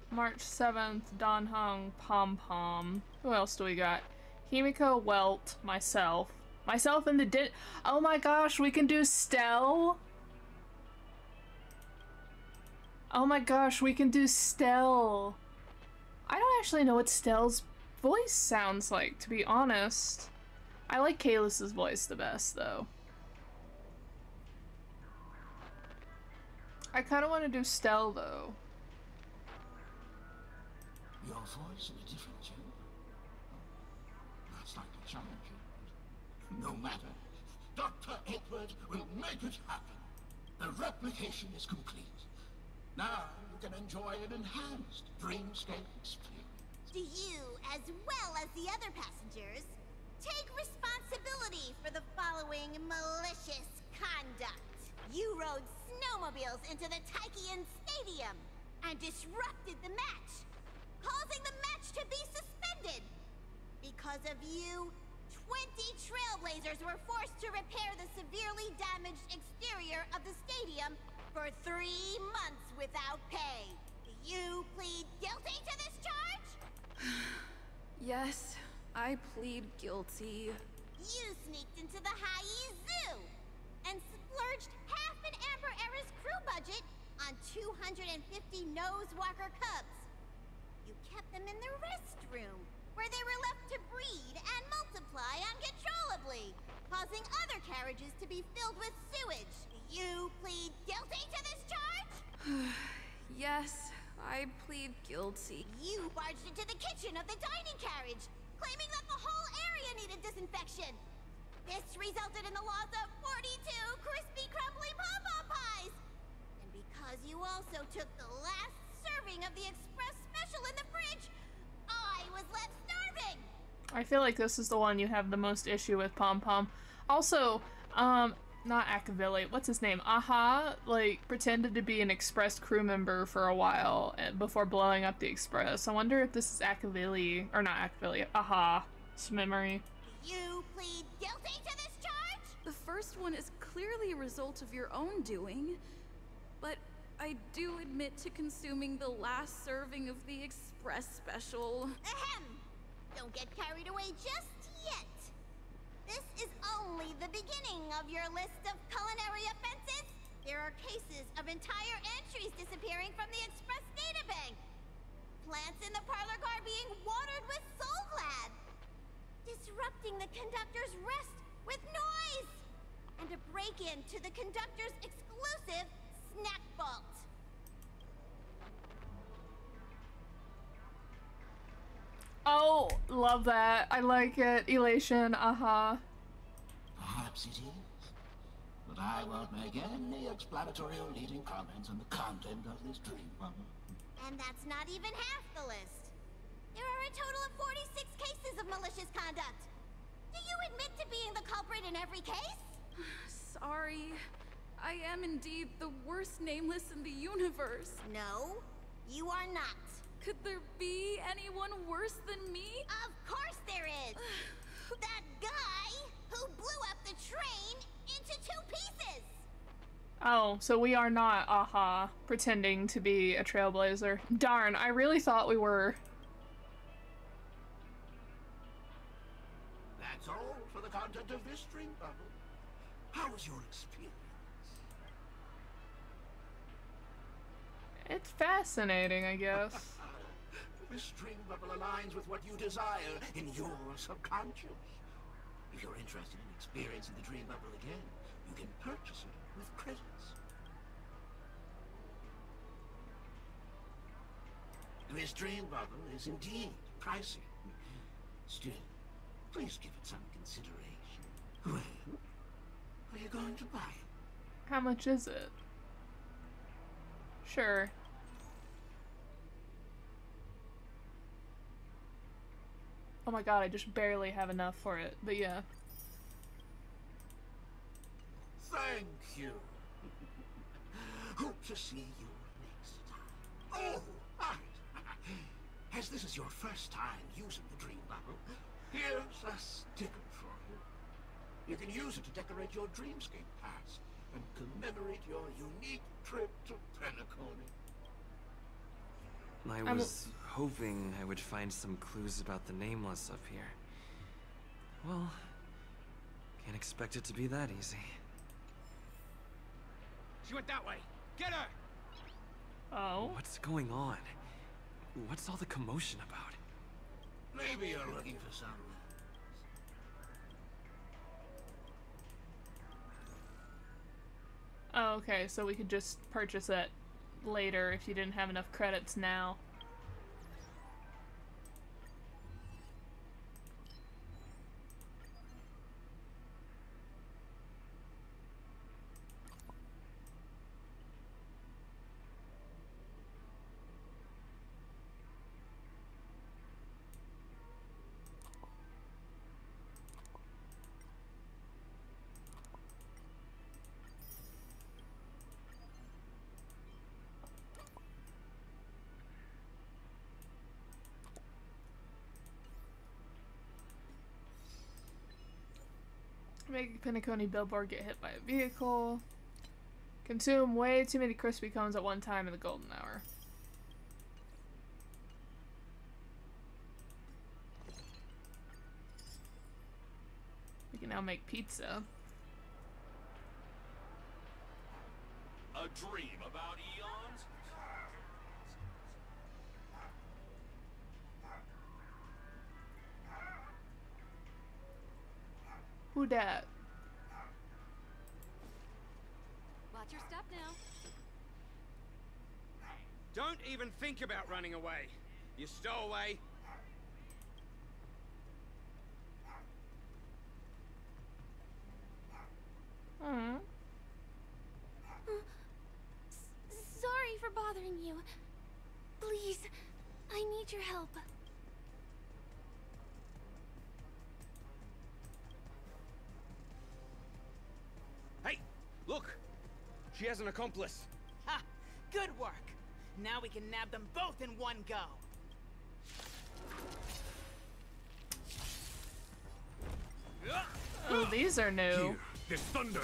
March 7th, Don Hung, Pom Pom. Who else do we got? Himiko, Welt, myself. Myself and the oh my gosh, we can do Stell? Oh my gosh, we can do Stell. I don't actually know what Stell's voice sounds like, to be honest. I like Kalis's voice the best, though. I kind of want to do Stell, though. Your voice in a different tune? That's like a challenge. No matter. Dr. Edward will make it happen. The replication is complete. Now you can enjoy an enhanced dreamscape experience. Do you, as well as the other passengers, take responsibility for the following malicious conduct? You rode snowmobiles into the Taikian Stadium and disrupted the match, causing the match to be suspended. Because of you, 20 trailblazers were forced to repair the severely damaged exterior of the stadium for 3 months without pay. Do you plead guilty to this charge? Yes, I plead guilty. You sneaked into the Haie Zoo and splurged half an Amber Era's crew budget on 250 Nosewalker cubs. You kept them in the restroom, where they were left to breed and multiply uncontrollably, causing other carriages to be filled with sewage. Do you plead guilty to this charge? Yes, I plead guilty. You barged into the kitchen of the dining carriage, claiming that the whole area needed disinfection. This resulted in the loss of 42 crispy, crumbly pom-pom pies. And because you also took the last serving of the express special in the fridge, I was left starving. I feel like this is the one you have the most issue with, Pom Pom. Also, not Akavili, what's his name? Aha, like, pretended to be an Express crew member for a while before blowing up the Express. I wonder if this is Akavili, or not Akavili, Aha's memory. You plead guilty to this charge? The first one is clearly a result of your own doing, but I do admit to consuming the last serving of the Express special. Ahem! Don't get carried away just yet. This is only the beginning of your list of culinary offenses. There are cases of entire entries disappearing from the Express databank. Plants in the parlor car being watered with Soul Glad. Disrupting the conductor's rest with noise. And a break-in to the conductor's exclusive snack vault. Oh, love that. I like it. Elation, aha. Perhaps it is. But I won't make any explanatory or leading comments on the content of this dream bubble. And that's not even half the list. There are a total of 46 cases of malicious conduct. Do you admit to being the culprit in every case? Sorry. I am indeed the worst nameless in the universe. No, you are not. Could there be anyone worse than me? Of course there is! That guy who blew up the train into into 2 pieces! Oh, so we are not, pretending to be a trailblazer. Darn, I really thought we were. That's all for the content of this dream bubble. How was your experience? It's fascinating, I guess. This dream bubble aligns with what you desire in your subconscious. If you're interested in experiencing the dream bubble again, you can purchase it with credits. This dream bubble is indeed pricey. Still, please give it some consideration. Well, are you going to buy it? How much is it? Sure. Oh my god, I just barely have enough for it, but yeah. Thank you. Hope to see you next time. Oh, right. As this is your first time using the dream bubble, here's a sticker for you. You can use it to decorate your dreamscape past and commemorate your unique trip to Penacony. I was hoping I would find some clues about the Nameless up here. Well, can't expect it to be that easy. She went that way. Get her! Oh? What's going on? What's all the commotion about? Maybe you're looking for some... Oh, okay, so we could just purchase it later if you didn't have enough credits now. Make a Penacony billboard get hit by a vehicle. Consume way too many crispy cones at one time in the golden hour. We can now make pizza. A dream about eons? Who dat? Watch your step now. Don't even think about running away. You stowaway. Sorry for bothering you. Please, I need your help. Hey, look! She has an accomplice. Ha! Good work! Now we can nab them both in one go. Oh, these are new. Here, there's thunder.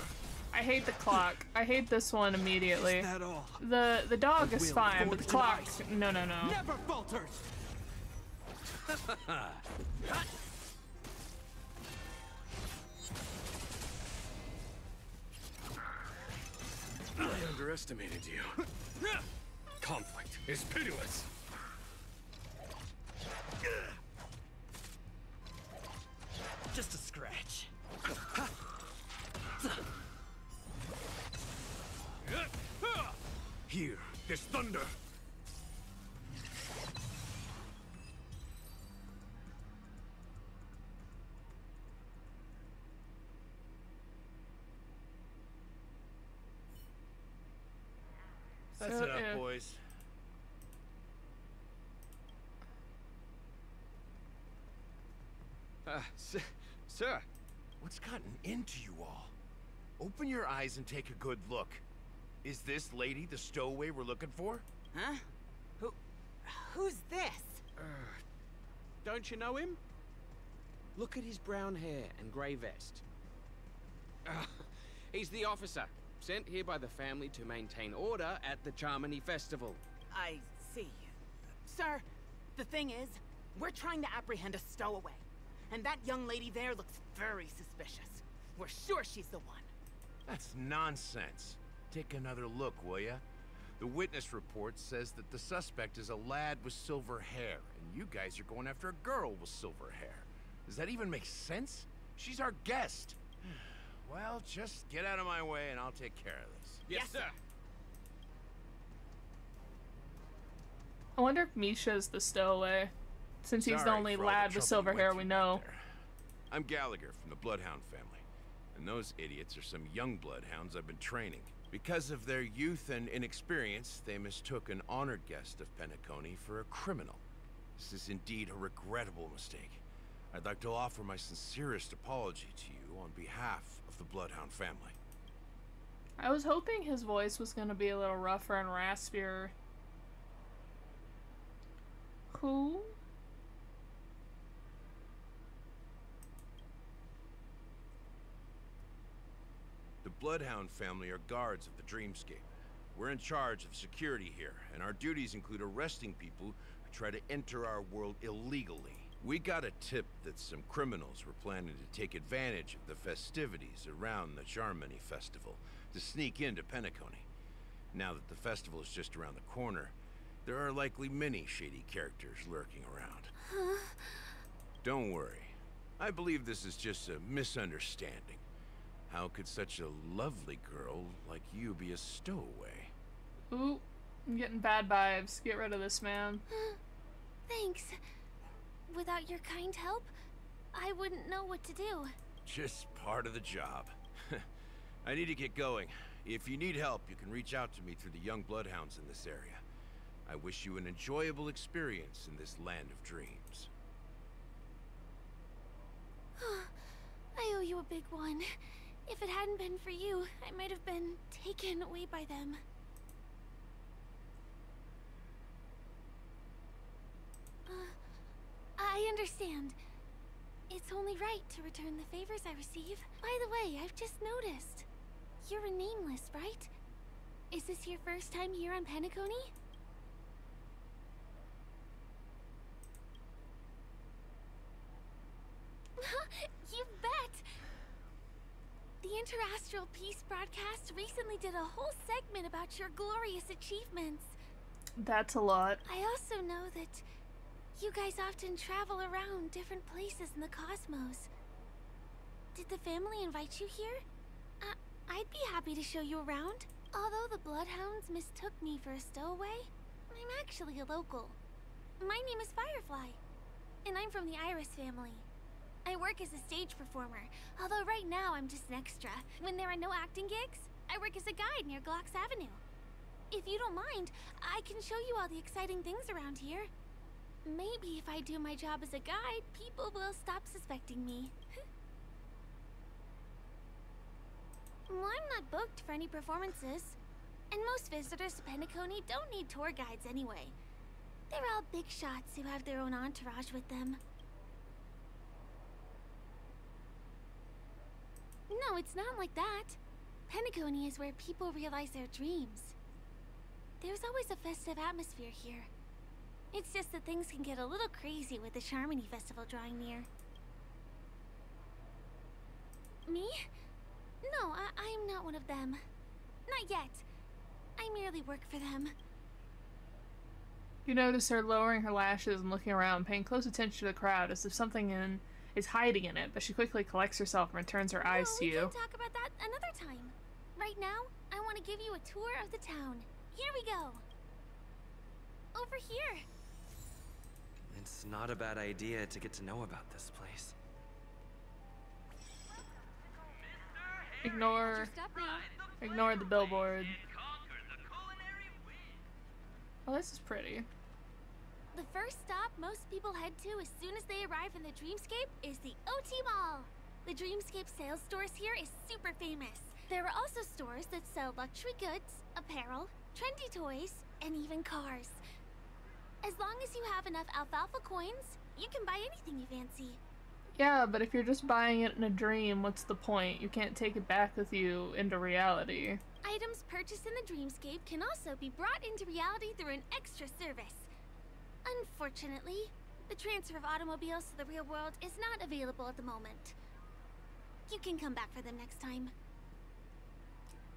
I hate the clock. I hate this one immediately. Is that all? The dog is fine, but the clock, no. Never falters. I underestimated you. Conflict is pitiless. Just a scratch. Here, there's thunder. That's enough, boys. Sir, what's gotten into you all? Open your eyes and take a good look. Is this lady the stowaway we're looking for? Huh? Who's this? Don't you know him? Look at his brown hair and grey vest. He's the officer, sent here by the family to maintain order at the Charmony Festival. I see. Sir, the thing is, we're trying to apprehend a stowaway. And that young lady there looks very suspicious. We're sure she's the one. That's nonsense. Take another look, will ya? The witness report says that the suspect is a lad with silver hair, and you guys are going after a girl with silver hair. Does that even make sense? She's our guest. Well, just get out of my way and I'll take care of this. Yes, sir. I wonder if Misha's the stowaway, since he's the only lad with silver hair we know. I'm Gallagher from the Bloodhound family, and those idiots are some young bloodhounds I've been training. Because of their youth and inexperience, they mistook an honored guest of Penacony for a criminal. This is indeed a regrettable mistake. I'd like to offer my sincerest apology to you on behalf of the Bloodhound family. I was hoping his voice was going to be a little rougher and raspier. Cool. The Bloodhound family are guards of the Dreamscape. We're in charge of security here, and our duties include arresting people who try to enter our world illegally. We got a tip that some criminals were planning to take advantage of the festivities around the Charmony Festival to sneak into Penacony. Now that the festival is just around the corner, there are likely many shady characters lurking around. Don't worry. I believe this is just a misunderstanding. How could such a lovely girl like you be a stowaway? Ooh, I'm getting bad vibes. Get rid of this man. Thanks. Without your kind help, I wouldn't know what to do. Just part of the job. I need to get going. If you need help, you can reach out to me through the young bloodhounds in this area. I wish you an enjoyable experience in this land of dreams. I owe you a big one. If it hadn't been for you, I might have been taken away by them. I understand. It's only right to return the favors I receive. By the way, I've just noticed. You're a nameless, right? Is this your first time here on Penacony? You bet! The Interastral Peace broadcast recently did a whole segment about your glorious achievements. That's a lot. I also know that you guys often travel around different places in the cosmos. Did the family invite you here? I'd be happy to show you around. Although the Bloodhounds mistook me for a stowaway, I'm actually a local. My name is Firefly, and I'm from the Iris family. I work as a stage performer, although right now I'm just an extra. When there are no acting gigs, I work as a guide near Glocks Avenue. If you don't mind, I can show you all the exciting things around here. Maybe if I do my job as a guide, people will stop suspecting me. Well, I'm not booked for any performances, and most visitors to Penacony don't need tour guides anyway. They're all big shots who have their own entourage with them. No, it's not like that. Penacony is where people realize their dreams. There's always a festive atmosphere here. It's just that things can get a little crazy with the Charmony Festival drawing near. Me? No, I'm not one of them. Not yet. I merely work for them. You notice her lowering her lashes and looking around, paying close attention to the crowd as if something is hiding in it, but she quickly collects herself and returns her eyes to you. We can talk about that another time. Right now, I want to give you a tour of the town. Here we go. Over here. It's not a bad idea to get to know about this place. Ignore the billboard. Oh, this is pretty. The first stop most people head to as soon as they arrive in the Dreamscape is the OT Mall. The Dreamscape sales stores here is super famous. There are also stores that sell luxury goods, apparel, trendy toys, and even cars. As long as you have enough alfalfa coins, you can buy anything you fancy. Yeah, but if you're just buying it in a dream, what's the point? You can't take it back with you into reality. Items purchased in the dreamscape can also be brought into reality through an extra service. Unfortunately, the transfer of automobiles to the real world is not available at the moment. You can come back for them next time.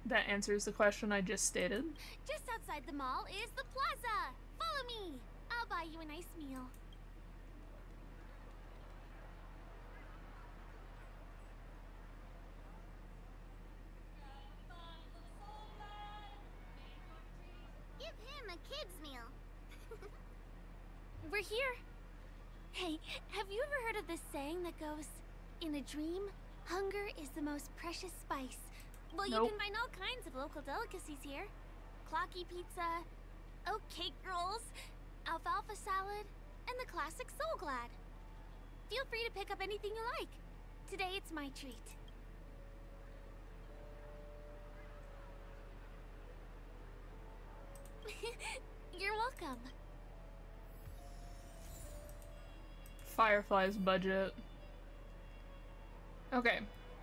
That answers the question I just stated. Just outside the mall is the plaza. Follow me. I'll buy you a nice meal. Give him a kid's meal. We're here. Hey, have you ever heard of this saying that goes, in a dream, hunger is the most precious spice? Well, Nope. you can find all kinds of local delicacies here. Clocky pizza, oat cake rolls, alfalfa salad, and the classic Soul Glad. Feel free to pick up anything you like. Today it's my treat. You're welcome. Firefly's budget. Okay,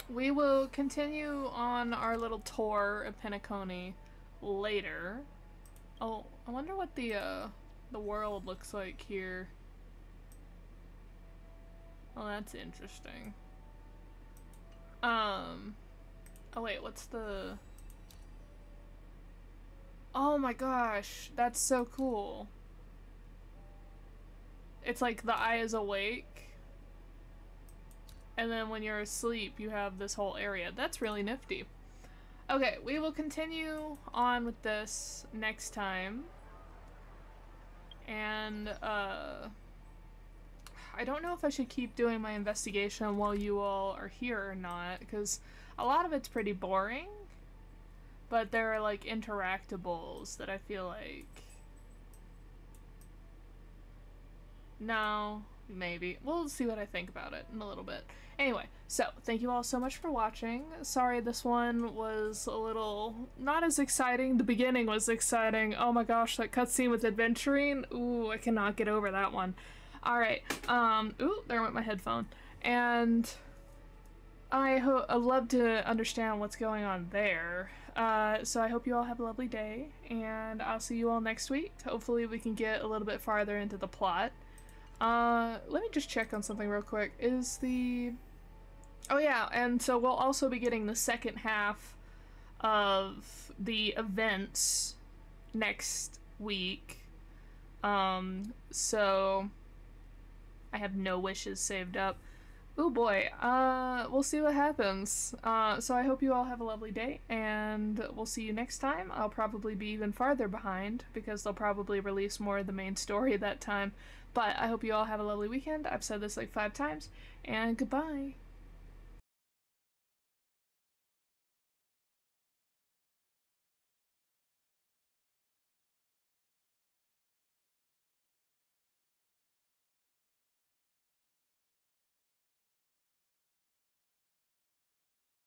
we will continue on our little tour of Penacony later. Oh, I wonder what the world looks like here. Oh, that's interesting. Oh wait, what's the... Oh my gosh, that's so cool. It's like the eye is awake, and then when you're asleep you have this whole area. That's really nifty. Okay, we will continue on with this next time. And I don't know if I should keep doing my investigation while you all are here or not, because a lot of it's pretty boring, but there are like interactables that I feel like... No, maybe. We'll see what I think about it in a little bit. Anyway, so thank you all so much for watching. Sorry this one was a little not as exciting. The beginning was exciting. Oh my gosh, that cutscene with Aventurine. Ooh, I cannot get over that one. Alright, ooh, there went my headphone. And I'd love to understand what's going on there. So I hope you all have a lovely day, and I'll see you all next week. Hopefully we can get a little bit farther into the plot. Let me just check on something real quick. Is the... Oh yeah, and so we'll also be getting the second half of the events next week. So I have no wishes saved up. Oh boy, we'll see what happens. So I hope you all have a lovely day, and we'll see you next time. I'll probably be even farther behind, because they'll probably release more of the main story that time. But I hope you all have a lovely weekend. I've said this like 5 times, and goodbye.